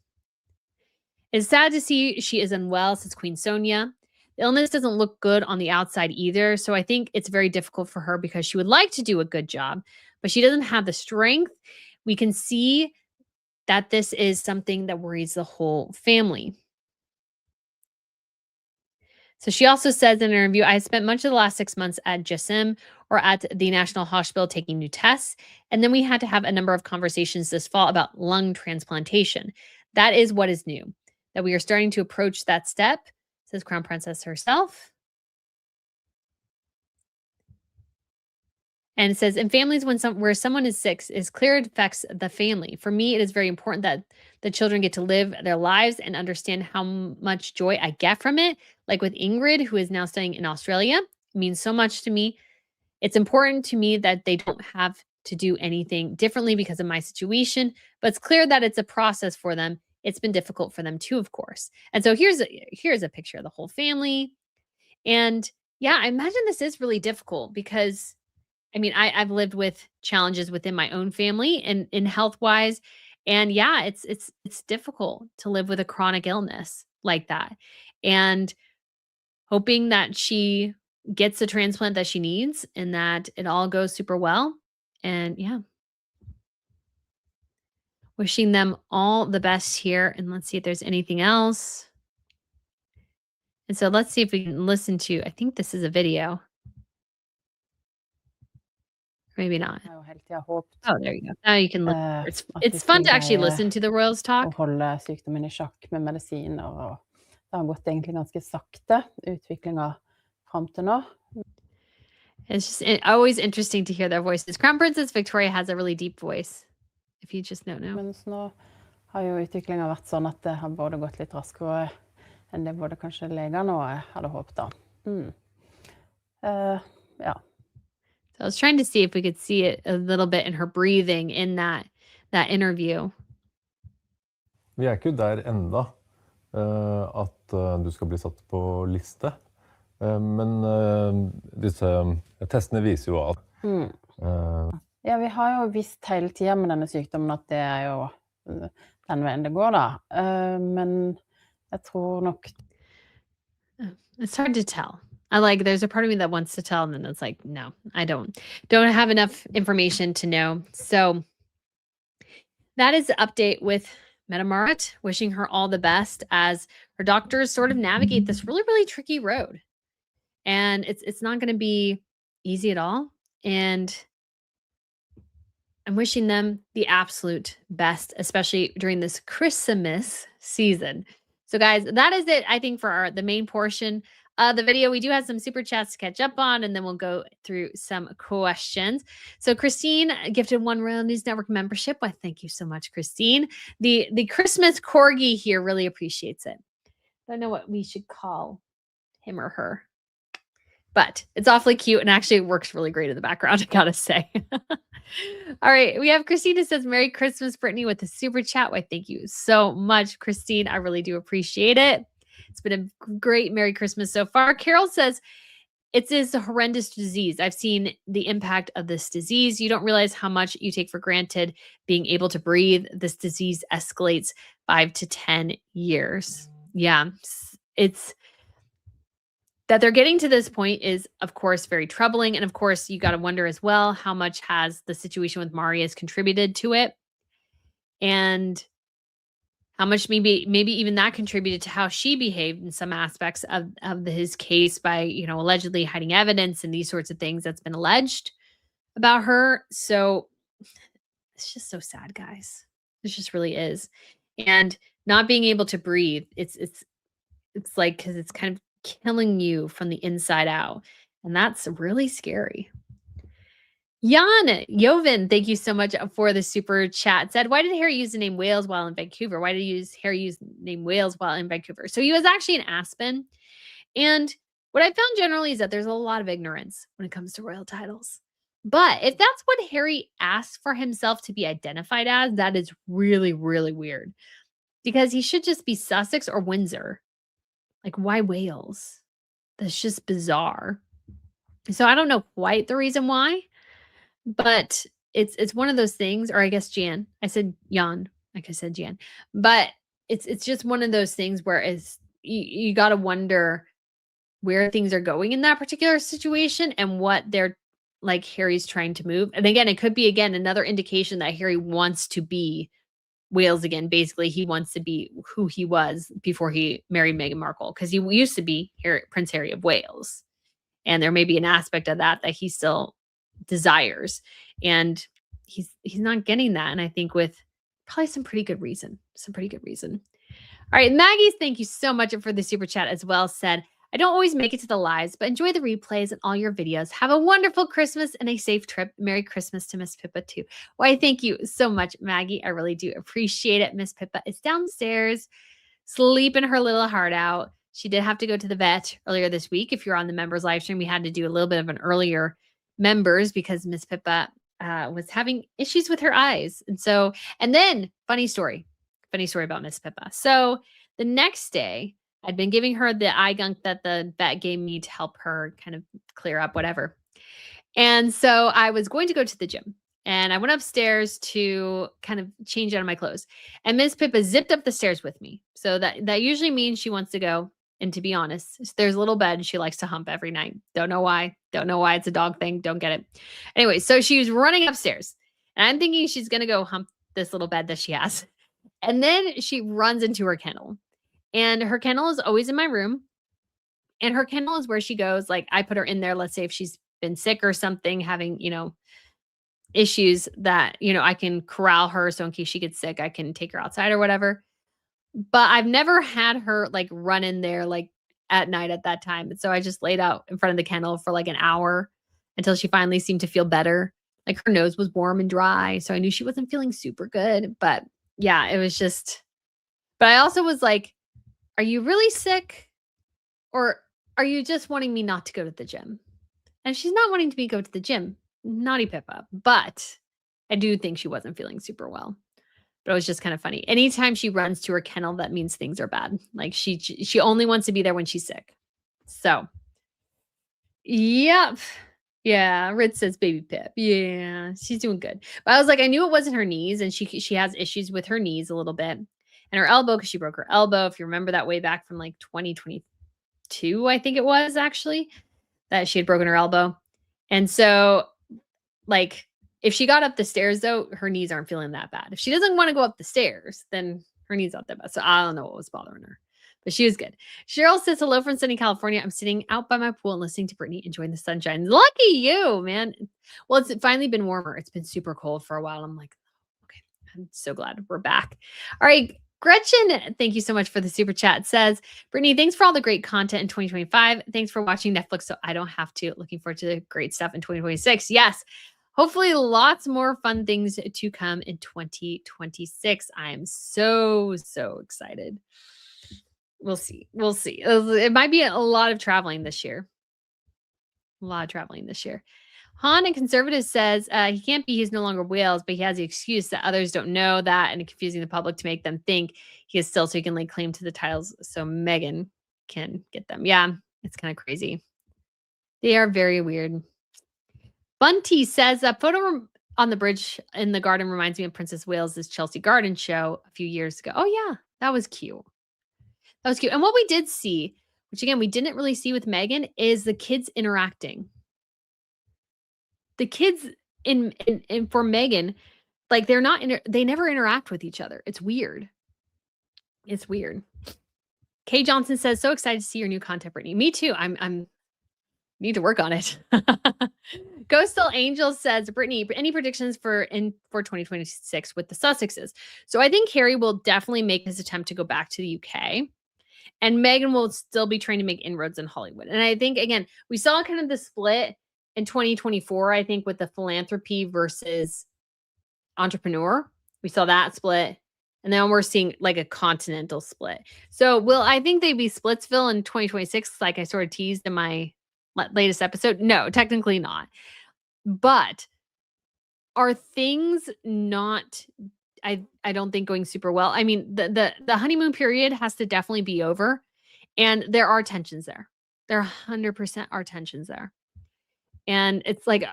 It's sad to see she is unwell, says Queen Sonia. The illness doesn't look good on the outside either. So I think it's very difficult for her because she would like to do a good job, but she doesn't have the strength. We can see that this is something that worries the whole family. So she also says in an interview, I spent much of the last 6 months at JSM or at the National Hospital taking new tests. And then we had to have a number of conversations this fall about lung transplantation. That is what is new, that we are starting to approach that step, says Crown Princess herself. And it says, in families where someone is sick, is clear it affects the family. For me, it is very important that the children get to live their lives and understand how much joy I get from it. Like with Ingrid, who is now studying in Australia, it means so much to me. It's important to me that they don't have to do anything differently because of my situation, but it's clear that it's a process for them. It's been difficult for them too, of course. And so here's a picture of the whole family. And yeah, I imagine this is really difficult because I've lived with challenges within my own family and in health wise. And yeah, it's difficult to live with a chronic illness like that. And hoping that she gets the transplant that she needs and that it all goes super well. And yeah, wishing them all the best here. And let's see if there's anything else. And so let's see if we can listen to, I think this is a video. Maybe not. Oh, there you go. Now you can listen. It's fun to actually listen to the royals talk. Holde sykdommen I sjakk med medisiner, og det har gått egentlig ganske sakte, utviklinga fram til nå. It's just always interesting to hear their voices. Crown Princess Victoria has a really deep voice, if you just don't know. Mens nå har jo utviklingen vært sånn at det har både gått litt raskere enn det både kanskje legene og jeg hadde håpet da. Ja. So I was trying to see if we could see it a little bit in her breathing in that interview. Vi er ikke der enda at du skal bli satt på liste, men disse testene viser jo at Ja, vi har jo visst hele tiden med denne sykdommen at det er jo den veien det går da. Men jeg tror nok... It's hard to tell. There's a part of me that wants to tell, and then it's like, no, I don't have enough information to know. So that is the update with Meta Marit, wishing her all the best as her doctors sort of navigate this really, really tricky road. And it's not going to be easy at all. And I'm wishing them the absolute best, especially during this Christmas season. So guys, that is it, I think, for the main portion of the video. We do have some super chats to catch up on, and then we'll go through some questions. So Christine gifted 1 Royal News Network membership. Why, thank you so much, Christine. The Christmas corgi here really appreciates it. I don't know what we should call him or her, but it's awfully cute and actually works really great in the background, I gotta say. All right, we have Christina says, Merry Christmas, Brittany, with a super chat. Why, thank you so much, Christine. I really do appreciate it. It's been a great Merry Christmas so far. Carol says, it is a horrendous disease. I've seen the impact of this disease. You don't realize how much you take for granted being able to breathe. This disease escalates 5 to 10 years. Yeah, it's... that they're getting to this point is, of course, very troubling. And of course, you got to wonder as well, how much has the situation with Marius contributed to it? And how much maybe even that contributed to how she behaved in some aspects of his case by, allegedly hiding evidence and these sorts of things that's been alleged about her. So it's just so sad, guys. It just really is. And not being able to breathe, it's like, because it's kind of killing you from the inside out. And that's really scary. Joven, thank you so much for the super chat. Said, why did Harry use the name Wales while in Vancouver? Why did Harry use the name Wales while in Vancouver? So he was actually in Aspen. And what I found generally is that there's a lot of ignorance when it comes to royal titles. But if that's what Harry asked for himself to be identified as, that is really, really weird. Because he should just be Sussex or Windsor. Like, why Wales? That's just bizarre. So I don't know quite the reason why, but it's one of those things, or I guess Jan. I said Jan, like I said Jan. But it's just one of those things where you got to wonder where things are going in that particular situation and what they're like Harry's trying to move. And again, it could be another indication that Harry wants to be Wales again. Basically, he wants to be who he was before he married Meghan Markle, because he used to be Prince Harry of Wales. And there may be an aspect of that he still desires. And he's not getting that. And I think with probably some pretty good reason. All right, Maggie, thank you so much for the super chat as well. Said, I don't always make it to the lives, but enjoy the replays and all your videos. Have a wonderful Christmas and a safe trip. Merry Christmas to Miss Pippa too. Why, thank you so much, Maggie. I really do appreciate it. Miss Pippa is downstairs, sleeping her little heart out. She did have to go to the vet earlier this week. If you're on the members live stream, we had to do a little bit of an earlier members because Miss Pippa was having issues with her eyes. And then funny story about Miss Pippa. So the next day, I'd been giving her the eye gunk that the vet gave me to help her kind of clear up whatever. And so I was going to go to the gym, and I went upstairs to kind of change out of my clothes. And Miss Pippa zipped up the stairs with me. So that usually means she wants to go. And to be honest, there's a little bed she likes to hump every night. Don't know why. It's a dog thing. Don't get it. Anyway, so she was running upstairs, and I'm thinking she's going to go hump this little bed that she has. And then she runs into her kennel. And her kennel is always in my room. And her kennel is where she goes. Like, I put her in there. Let's say if she's been sick or something, having, issues that, I can corral her. So in case she gets sick, I can take her outside or whatever. But I've never had her like run in there like at night at that time. And so I just laid out in front of the kennel for like an hour until she finally seemed to feel better. Like her nose was warm and dry. So I knew she wasn't feeling super good. But yeah, it was just, but I also was like, are you really sick? Or are you just wanting me not to go to the gym? And she's not wanting me to go to the gym. Naughty Pippa. But I do think she wasn't feeling super well. But it was just kind of funny. Anytime she runs to her kennel, that means things are bad. Like she only wants to be there when she's sick. So, yep. Yeah, Ritz says baby Pip. Yeah, she's doing good. But I was like, I knew it wasn't her knees, and she has issues with her knees a little bit. And her elbow, because she broke her elbow. If you remember that way back from like 2022, I think it was actually, that she had broken her elbow. And so, like, if she got up the stairs, though, her knees aren't feeling that bad. If she doesn't want to go up the stairs, then her knees aren't that bad. So I don't know what was bothering her, but she was good. Cheryl says, hello from sunny California. I'm sitting out by my pool and listening to Brittany, enjoying the sunshine. Lucky you, man. Well, it's finally been warmer. It's been super cold for a while. I'm like, okay, I'm so glad we're back. All right. Gretchen, thank you so much for the super chat. Says, Brittany, thanks for all the great content in 2025. Thanks for watching Netflix so I don't have to. Looking forward to the great stuff in 2026. Yes. Hopefully lots more fun things to come in 2026. I am so excited. We'll see. We'll see. It might be a lot of traveling this year. Han and Conservative says he can't be, he's no longer Wales, but he has the excuse that others don't know that and confusing the public to make them think he is still taking like claim to the titles so Meghan can get them. Yeah, it's kind of crazy. They are very weird. Bunty says that photo on the bridge in the garden reminds me of Princess Wales's Chelsea Garden show a few years ago. Oh yeah, that was cute. That was cute. And what we did see, which again we didn't really see with Meghan, is the kids interacting. The kids in for Meghan, like they're not they never interact with each other. It's weird. It's weird. Kay Johnson says, so excited to see your new content, Brittany. Me too. I'm need to work on it. Coastal Angel says, Brittany, any predictions for 2026 with the Sussexes? So I think Harry will definitely make his attempt to go back to the UK. And Meghan will still be trying to make inroads in Hollywood. And I think, again, we saw kind of the split in 2024, I think, with the philanthropy versus entrepreneur. We saw that split. And now we're seeing like a continental split. So I think they'd be Splitsville in 2026, like I sort of teased in my latest episode? No, technically not. But are things not, I don't think, going super well? I mean, the honeymoon period has to definitely be over. And there are tensions there. There 100% are tensions there. And it's like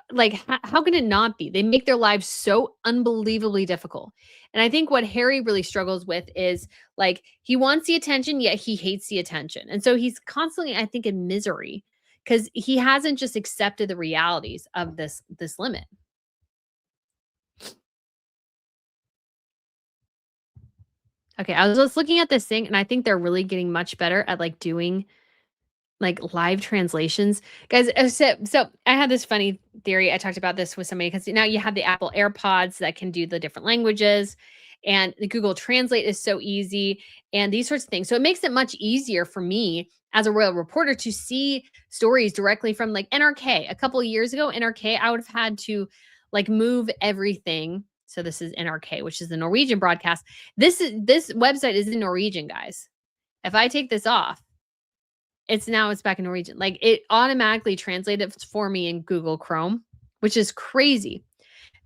how can it not be? They make their lives so unbelievably difficult. And I think what Harry really struggles with is like he wants the attention, yet he hates the attention. And so he's constantly, I think, in misery because he hasn't just accepted the realities of this limit. Okay, I was just looking at this thing, and I think they're really getting much better at like doing like live translations. Guys, so I had this funny theory. I talked about this with somebody because now you have the Apple AirPods that can do the different languages, and the Google Translate is so easy and these sorts of things. So it makes it much easier for me as a royal reporter to see stories directly from like NRK. A couple of years ago, NRK, I would have had to like move everything. So this is NRK, which is the Norwegian broadcast. This website is in Norwegian, guys. If I take this off, it's back in Norwegian. Like it automatically translated for me in Google Chrome, which is crazy.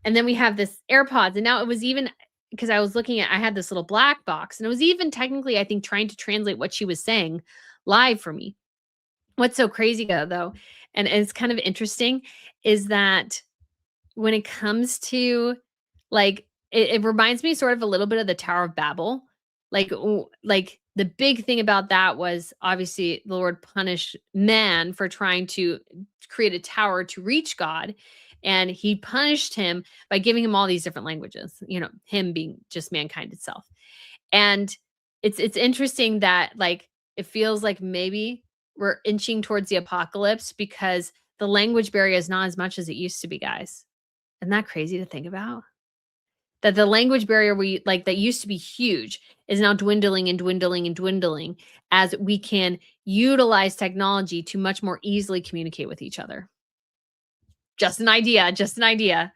And then we have this AirPods. And now it was even, because I was looking at, I had this little black box and it was even technically, I think, trying to translate what she was saying live for me. What's so crazy though, and it's kind of interesting, is that when it comes to like, it reminds me sort of a little bit of the Tower of Babel. Like the big thing about that was obviously the Lord punished man for trying to create a tower to reach God. And he punished him by giving him all these different languages, him being just mankind itself. And it's interesting that like, it feels like maybe we're inching towards the apocalypse because the language barrier is not as much as it used to be, guys. Isn't that crazy to think about? That the language barrier that used to be huge is now dwindling and dwindling and dwindling as we can utilize technology to much more easily communicate with each other. Just an idea. Just an idea.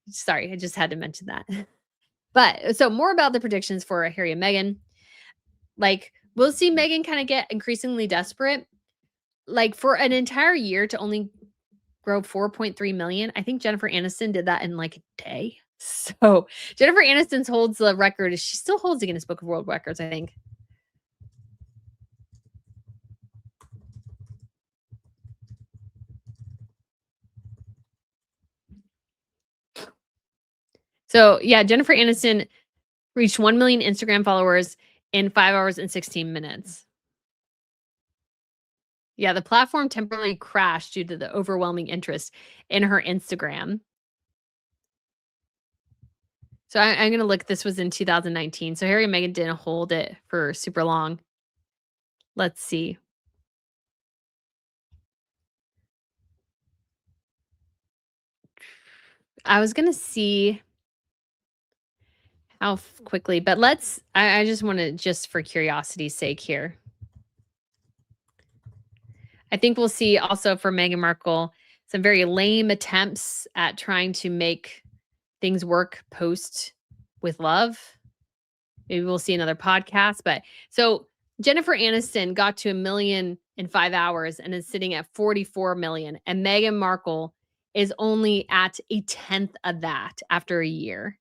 Sorry, I just had to mention that. But so more about the predictions for Harry and Meghan. Like, we'll see Meghan kind of get increasingly desperate. Like, for an entire year to only grow 4.3 million. I think Jennifer Aniston did that in like a day. So Jennifer Aniston holds the record. She still holds the Guinness Book of World Records, I think. So yeah, Jennifer Aniston reached 1 million Instagram followers in 5 hours and 16 minutes. Yeah, the platform temporarily crashed due to the overwhelming interest in her Instagram. So I'm going to look. This was in 2019. So Harry and Meghan didn't hold it for super long. Let's see. I was going to see how quickly, but I just want to, just for curiosity's sake here. I think we'll see also for Meghan Markle some very lame attempts at trying to make things work post with love. Maybe we'll see another podcast. But so Jennifer Aniston got to 1 million in 5 hours and is sitting at 44 million. And Meghan Markle is only at 1/10 of that after a year.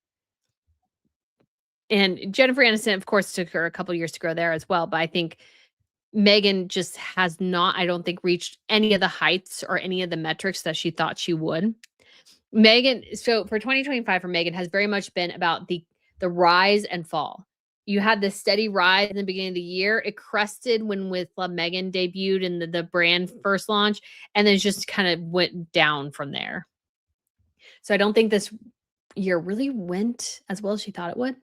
And Jennifer Aniston, of course, took her a couple years to grow there as well. But I think Meghan just has not, I don't think, reached any of the heights or any of the metrics that she thought she would. Meghan, so for 2025 for Meghan has very much been about the rise and fall. You had this steady rise in the beginning of the year. It crested when with Meghan debuted and the brand first launch, and then just kind of went down from there. So I don't think this year really went as well as she thought it would.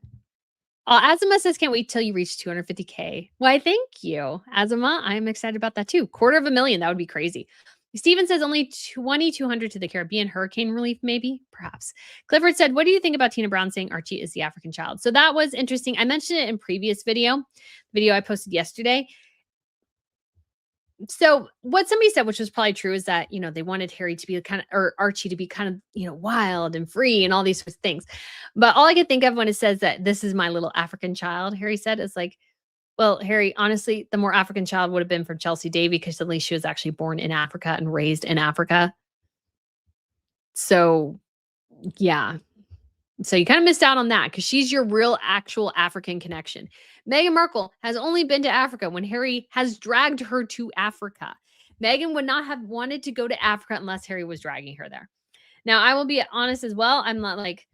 Azima says, can't wait till you reach 250K. Why, thank you. Azima, I'm excited about that too. 250,000, that would be crazy. Steven says only 2,200 to the Caribbean hurricane relief, maybe, perhaps. Clifford said, what do you think about Tina Brown saying Archie is the African child? So that was interesting. I mentioned it in previous video I posted yesterday. So what somebody said, which was probably true, is that, they wanted Harry to be or Archie to be kind of, wild and free and all these sorts of things. But all I could think of when it says that this is my little African child, Harry said, is like, well, Harry, honestly, the more African child would have been from Chelsea Davy, because at least she was actually born in Africa and raised in Africa. So yeah. So you kind of missed out on that, because she's your real actual African connection. Meghan Markle has only been to Africa when Harry has dragged her to Africa. Meghan would not have wanted to go to Africa unless Harry was dragging her there. Now, I will be honest as well. I'm not like,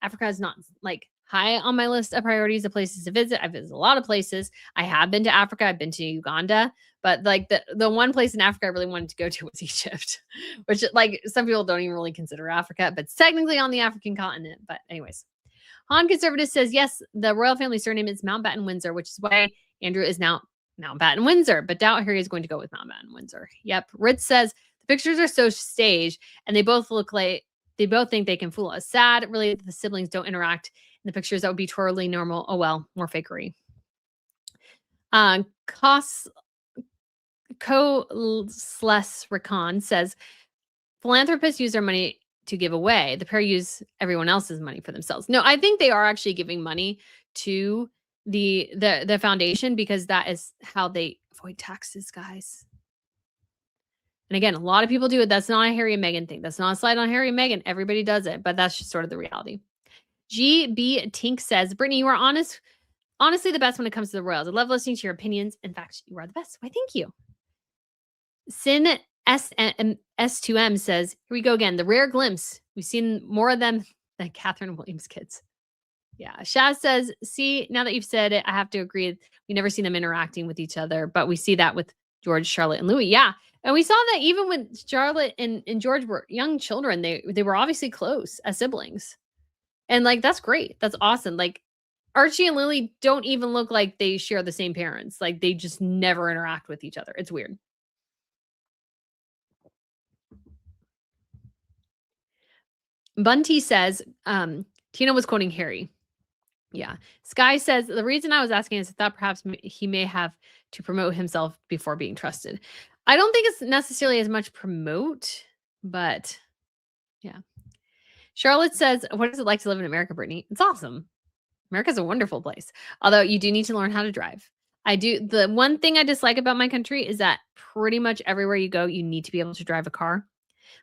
Africa is not like high on my list of priorities of places to visit. I've visited a lot of places. I have been to Africa. I've been to Uganda. But like the one place in Africa I really wanted to go to was Egypt, which like some people don't even really consider Africa, but it's technically on the African continent. But anyways, Han Conservative says, yes, the royal family surname is Mountbatten Windsor, which is why Andrew is now Mountbatten Windsor, but doubt Harry is going to go with Mountbatten Windsor. Yep. Ritz says the pictures are so staged and they both look like they both think they can fool us. Sad, really, the siblings don't interact in the pictures. That would be totally normal. Oh, well, more fakery. Cosless Recon says philanthropists use their money to give away. The pair use everyone else's money for themselves. No, I think they are actually giving money to the foundation, because that is how they avoid taxes, guys. And again, a lot of people do it. That's not a Harry and Meghan thing. That's not a slide on Harry and Meghan. Everybody does it, but that's just sort of the reality. GB Tink says, Brittany, you are honestly the best when it comes to the royals. I love listening to your opinions. In fact, you are the best. Why, thank you. Sin S2M says, here we go again. The rare glimpse. We've seen more of them than Catherine Williams kids. Yeah. Shaz says, see, now that you've said it, I have to agree. We never see them interacting with each other, but we see that with George, Charlotte, and Louis. Yeah. And we saw that even when Charlotte and George were young children, they were obviously close as siblings. And like, that's great. That's awesome. Like, Archie and Lily don't even look like they share the same parents. Like, they just never interact with each other. It's weird. Bunty says, Tina was quoting Harry. Yeah. Sky says, the reason I was asking is I thought perhaps he may have to promote himself before being trusted. I don't think it's necessarily as much promote, but Yeah. Charlotte says, what is it like to live in America, Brittany? It's awesome. America's a wonderful place. Although you do need to learn how to drive. The one thing I dislike about my country is that pretty much everywhere you go, you need to be able to drive a car.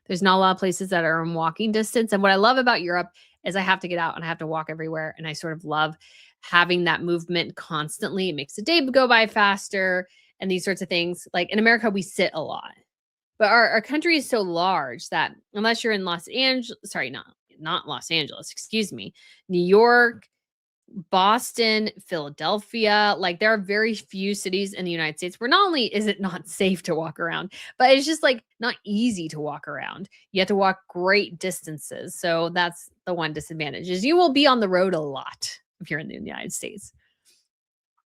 There's not a lot of places that are in walking distance. And what I love about Europe is I have to get out and I have to walk everywhere. And I sort of love having that movement constantly. It makes the day go by faster and these sorts of things. Like in America, we sit a lot. But our country is so large that unless you're in Los Angeles, sorry, not Los Angeles, excuse me, New York, Boston, Philadelphia, like there are very few cities in the United States where not only is it not safe to walk around, but it's just like not easy to walk around. You have to walk great distances. So that's the one disadvantage is you will be on the road a lot if you're in the United States.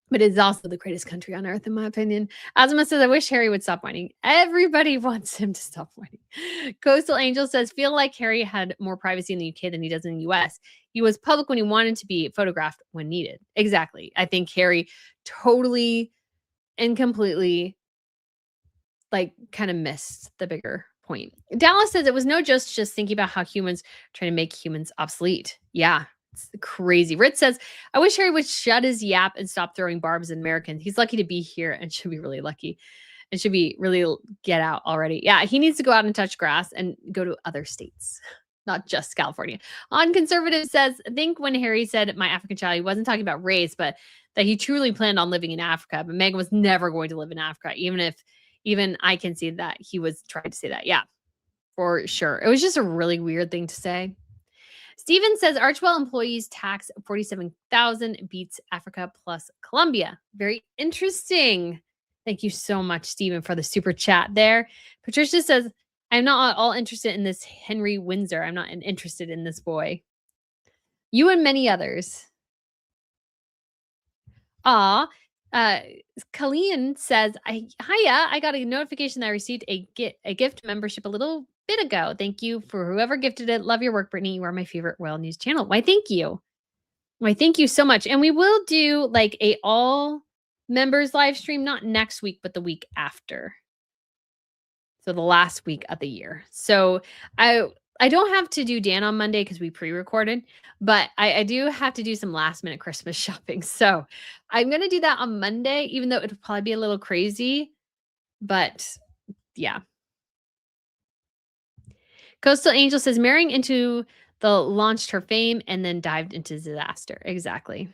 But it's also the greatest country on earth, in my opinion. Azuma says, I wish Harry would stop whining. Everybody wants him to stop whining. Coastal Angel says, feel like Harry had more privacy in the UK than he does in the US. He was public when he wanted to be, photographed when needed. Exactly. I think Harry totally and completely like kind of missed the bigger point. Dallas says it was no just thinking about how humans trying to make humans obsolete. Yeah. It's crazy. Ritz says, I wish Harry would shut his yap and stop throwing barbs at Americans. He's lucky to be here and should be really lucky and should be really get out already. Yeah, he needs to go out and touch grass and go to other states, not just California. On Conservative says, I think when Harry said my African child, he wasn't talking about race, but that he truly planned on living in Africa. But Meghan was never going to live in Africa, even I can see that he was trying to say that. Yeah, for sure. It was just a really weird thing to say. Steven says Archewell employees tax 47,000 beats Africa plus Colombia. Very interesting. Thank you so much, Steven, for the super chat there. Patricia says, I'm not at all interested in this Henry Windsor. I'm not interested in this boy. You and many others. Colleen says, hiya, I got a notification that I received a gift membership a little bit ago. Thank you for whoever gifted it. Love your work, Brittany. You are my favorite Royal News channel. Why, thank you. Why, thank you so much. And we will do like a all members live stream, not next week, but the week after. So the last week of the year. So I don't have to do Dan on Monday because we pre-recorded, but I do have to do some last minute Christmas shopping. So I'm going to do that on Monday, even though it'll probably be a little crazy, but yeah. Coastal Angel says marrying into the launched her fame and then dived into disaster. Exactly.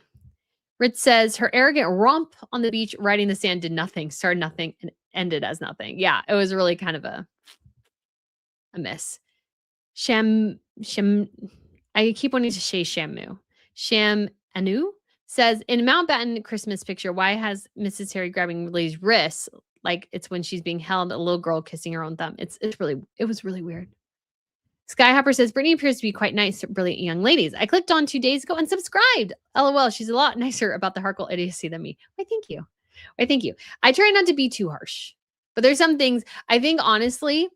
Ritz says her arrogant romp on the beach, riding the sand, did nothing, started nothing, and ended as nothing. Yeah, it was really kind of a miss. I keep wanting to say Shamu. Sham Anu says in Mountbatten Christmas picture, why has Mrs. Harry grabbing Lily's wrists like it's when she's being held, a little girl kissing her own thumb? It was really weird. Skyhopper says Brittany appears to be quite nice to brilliant young ladies. I clicked on 2 days ago and subscribed. LOL, she's a lot nicer about the Harkle idiocy than me. Why, thank you. Why, thank you. I try not to be too harsh, but there's some things I think honestly.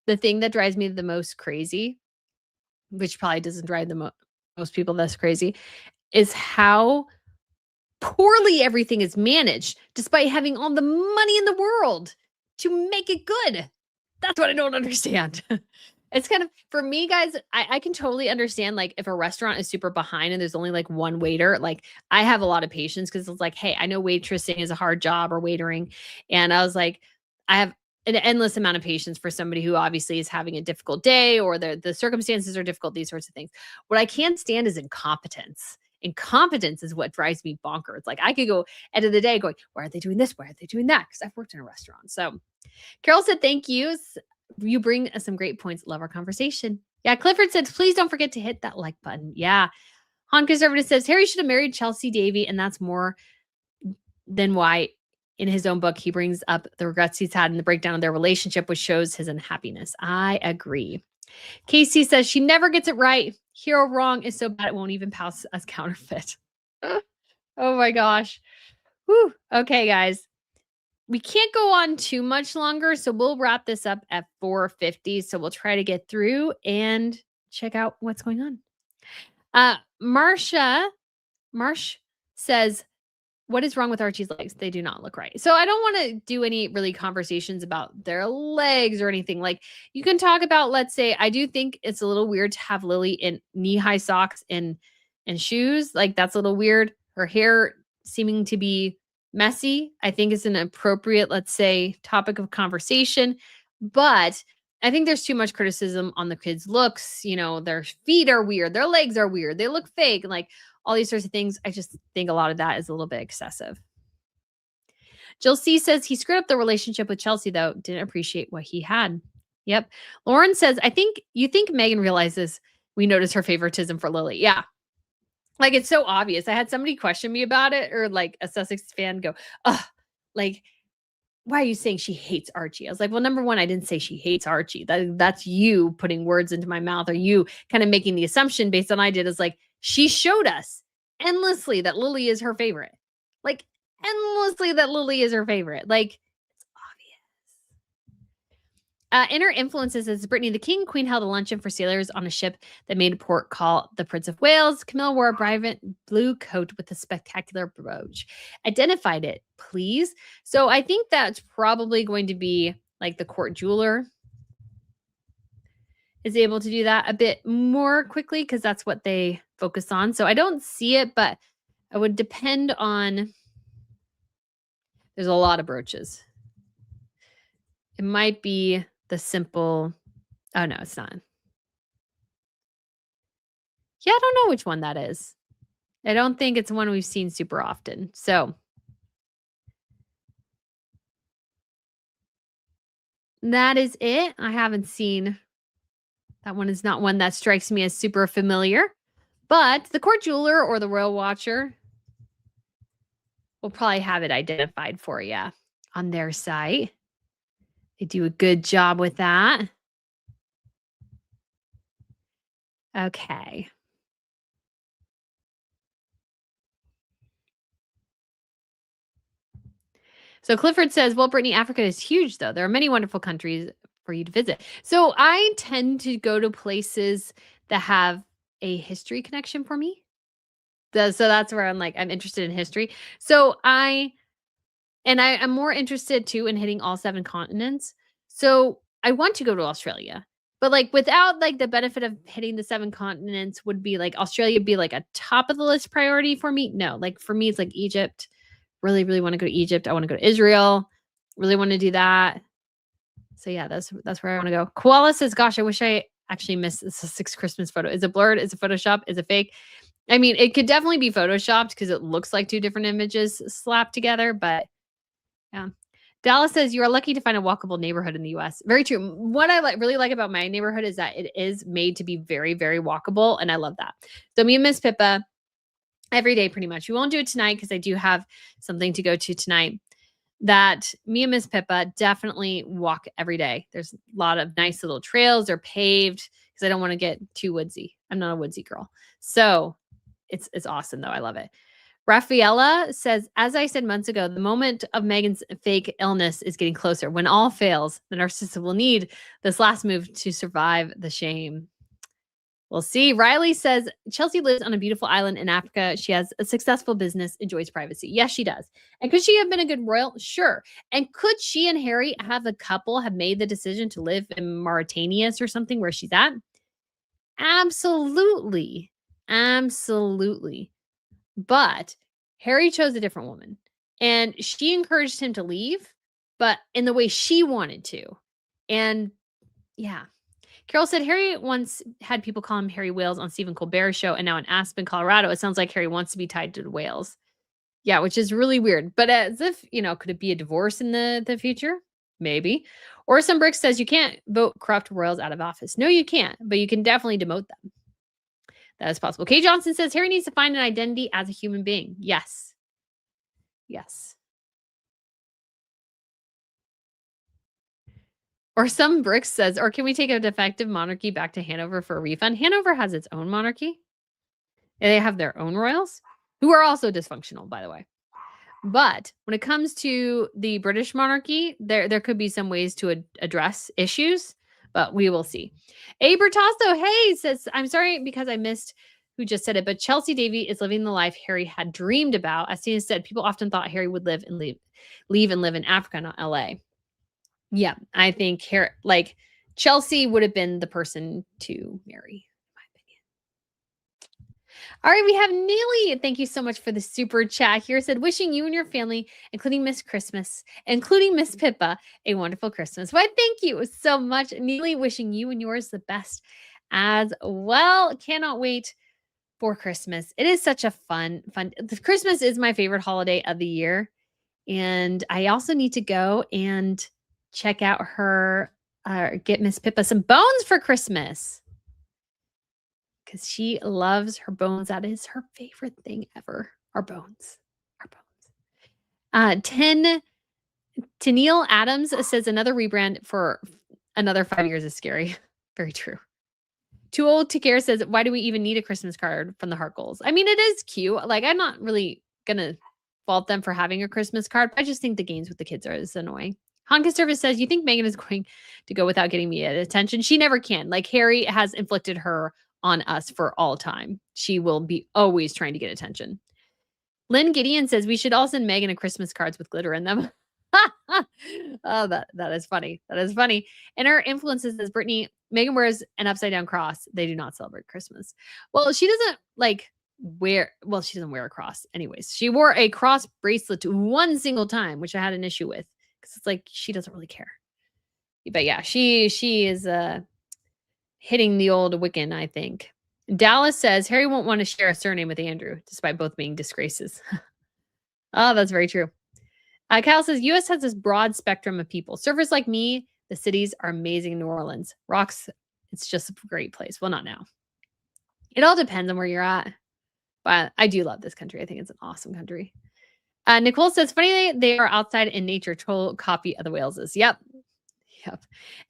The thing that drives me the most crazy, which probably doesn't drive the most people this crazy, is how poorly everything is managed, despite having all the money in the world to make it good. That's what I don't understand. It's kind of, for me, guys, I can totally understand, like, if a restaurant is super behind and there's only, like, one waiter, like, I have a lot of patience because it's like, hey, I know waitressing is a hard job or waitering. And I was like, I have an endless amount of patience for somebody who obviously is having a difficult day or the circumstances are difficult, these sorts of things. What I can't stand is incompetence. Incompetence is what drives me bonkers. Like, I could go end of the day going, why are they doing this? Why are they doing that? Because I've worked in a restaurant. So Carol said, thank you. You bring us some great points. Love our conversation. Yeah. Clifford said, please don't forget to hit that like button. Yeah. Han Conservative says, Harry should have married Chelsea Davy. And that's more than why in his own book, he brings up the regrets he's had in the breakdown of their relationship, which shows his unhappiness. I agree. Casey says she never gets it right. Hero wrong is so bad it won't even pass as counterfeit. Oh my gosh. Whew. Okay, guys. We can't go on too much longer, so we'll wrap this up at 4:50. So we'll try to get through and check out what's going on. Marsh says, what is wrong with Archie's legs? They do not look right. So I don't want to do any really conversations about their legs or anything. Like you can talk about, let's say, I do think it's a little weird to have Lily in knee-high socks and shoes. Like that's a little weird. Her hair seeming to be messy, I think is an appropriate, let's say, topic of conversation. But I think there's too much criticism on the kids' looks. You know, their feet are weird, their legs are weird, they look fake, and like all these sorts of things. I just think a lot of that is a little bit excessive. Jill C says he screwed up the relationship with Chelsea, though. Didn't appreciate what he had. Yep. Lauren says, I think you think Meghan realizes we notice her favoritism for Lily. Yeah. Like it's so obvious. I had somebody question me about it, or like a Sussex fan go, "Ugh, like, why are you saying she hates Archie?" I was like, well, number one, I didn't say she hates Archie. That's you putting words into my mouth, or you kind of making the assumption based on what I did. Is like, she showed us endlessly that Lily is her favorite. Like, endlessly that Lily is her favorite. Like, it's obvious. Inner influences is Brittany. The king and queen held a luncheon for sailors on a ship that made a port call the Prince of Wales. Camilla wore a bright blue coat with a spectacular brooch. Identified it, please. So I think that's probably going to be like the court jeweler is able to do that a bit more quickly because that's what they focus on. So I don't see it, but I would depend on. There's a lot of brooches. It might be the simple. Oh, no, it's not. Yeah, I don't know which one that is. I don't think it's one we've seen super often. So that is it. I haven't seen. That one is not one that strikes me as super familiar. But the court jeweler or the royal watcher will probably have it identified for you on their site. They do a good job with that. Okay. So Clifford says, well, Brittany, Africa is huge, though. There are many wonderful countries for you to visit. So I tend to go to places that have a history connection for me. So that's where I'm like, I'm interested in history. So I'm more interested too in hitting all 7 continents. So I want to go to Australia, but like without like the benefit of hitting the 7 continents would be like Australia be like a top of the list priority for me. No, like for me, it's like Egypt. Really, really want to go to Egypt. I want to go to Israel. Really want to do that. So yeah, that's where I want to go. Koala says, gosh, I wish I actually missed this 6 Christmas photo. Is it blurred? Is it Photoshop? Is it fake? I mean, it could definitely be Photoshopped because it looks like 2 different images slapped together, but yeah. Dallas says, you are lucky to find a walkable neighborhood in the US. Very true. What I really like about my neighborhood is that it is made to be very, very walkable. And I love that. So me and Miss Pippa, every day pretty much. We won't do it tonight because I do have something to go to tonight. That me and Miss Pippa definitely walk every day. There's a lot of nice little trails. They're paved because I don't want to get too woodsy. I'm not a woodsy girl. So it's awesome though. I love it. Rafaela says, as I said months ago, the moment of Meghan's fake illness is getting closer. When all fails, the narcissist will need this last move to survive the shame. We'll see. Riley says, Chelsea lives on a beautiful island in Africa. She has a successful business, enjoys privacy. Yes, she does. And could she have been a good royal? Sure. And could she and Harry have made the decision to live in Mauritania or something where she's at? Absolutely. Absolutely. But Harry chose a different woman and she encouraged him to leave, but in the way she wanted to. And yeah. Carol said Harry once had people call him Harry Wales on Stephen Colbert's show, and now in Aspen, Colorado, it sounds like Harry wants to be tied to the whales. Yeah, which is really weird. But as if, could it be a divorce in the future? Maybe. Or some Brick says you can't vote corrupt royals out of office. No, you can't, but you can definitely demote them. That is possible. Kay Johnson says Harry needs to find an identity as a human being. Yes. Yes. Or some Brick says, or can we take a defective monarchy back to Hanover for a refund? Hanover has its own monarchy. And they have their own royals, who are also dysfunctional, by the way. But when it comes to the British monarchy, there could be some ways to address issues, but we will see. A Bertasso, hey, says, I'm sorry because I missed who just said it, but Chelsea Davy is living the life Harry had dreamed about. As Tina said, people often thought Harry would leave and live in Africa, not LA. Yeah, I think Chelsea would have been the person to marry, in my opinion. All right, we have Neely. Thank you so much for the super chat here. Said, wishing you and your family, including Miss Pippa, a wonderful Christmas. Why, thank you so much, Neely. Wishing you and yours the best as well. Cannot wait for Christmas. It is such a fun. Christmas is my favorite holiday of the year. And I also need to go and check out get Miss Pippa some bones for Christmas. Because she loves her bones. That is her favorite thing ever. Our bones. Tennille Adams says another rebrand for another 5 years is scary. Very true. Too Old to Care says, why do we even need a Christmas card from the Heart Goals? I mean, it is cute. Like, I'm not really going to fault them for having a Christmas card. I just think the games with the kids are just annoying. Honka Service says, you think Meghan is going to go without getting me attention? She never can. Like, Harry has inflicted her on us for all time. She will be always trying to get attention. Lynn Gideon says, we should all send Meghan a Christmas cards with glitter in them. Oh, that is funny. That is funny. And her influences says, Brittany, Meghan wears an upside down cross. They do not celebrate Christmas. Well, she doesn't she doesn't wear a cross anyways. She wore a cross bracelet one single time, which I had an issue with because it's like, she doesn't really care. But yeah, she is hitting the old Wiccan, I think. Dallas says, Harry won't want to share a surname with Andrew, despite both being disgraces. Oh, that's very true. Kyle says, U.S. has this broad spectrum of people. Surfers like me, the cities are amazing in New Orleans. Rocks, it's just a great place. Well, not now. It all depends on where you're at. But I do love this country. I think it's an awesome country. Nicole says, funny they are outside in nature. Total copy of the Waleses. Yep.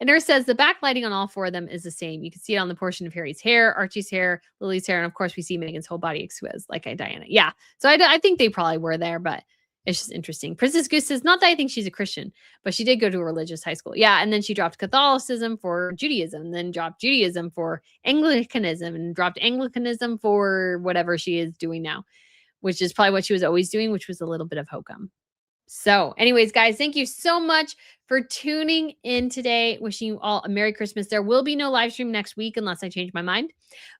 And Nurse says, the backlighting on all four of them is the same. You can see it on the portion of Harry's hair, Archie's hair, Lily's hair, and of course we see Meghan's whole body exposed, like Diana. Yeah. So I think they probably were there, but it's just interesting. Princess Goose says, not that I think she's a Christian, but she did go to a religious high school. Yeah. And then she dropped Catholicism for Judaism, and then dropped Judaism for Anglicanism, and dropped Anglicanism for whatever she is doing now, which is probably what she was always doing, which was a little bit of hokum. So anyways, guys, thank you so much for tuning in today. Wishing you all a Merry Christmas. There will be no live stream next week unless I change my mind.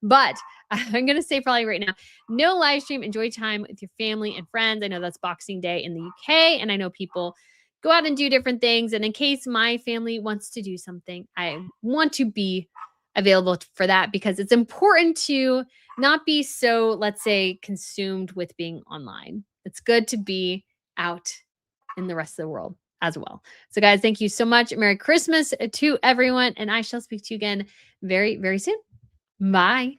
But I'm going to say probably right now, no live stream. Enjoy time with your family and friends. I know that's Boxing Day in the UK, and I know people go out and do different things. And in case my family wants to do something, I want to be available for that, because it's important to not be so, let's say, consumed with being online. It's good to be out in the rest of the world as well. So guys, thank you so much. Merry Christmas to everyone. And I shall speak to you again very, very soon. Bye.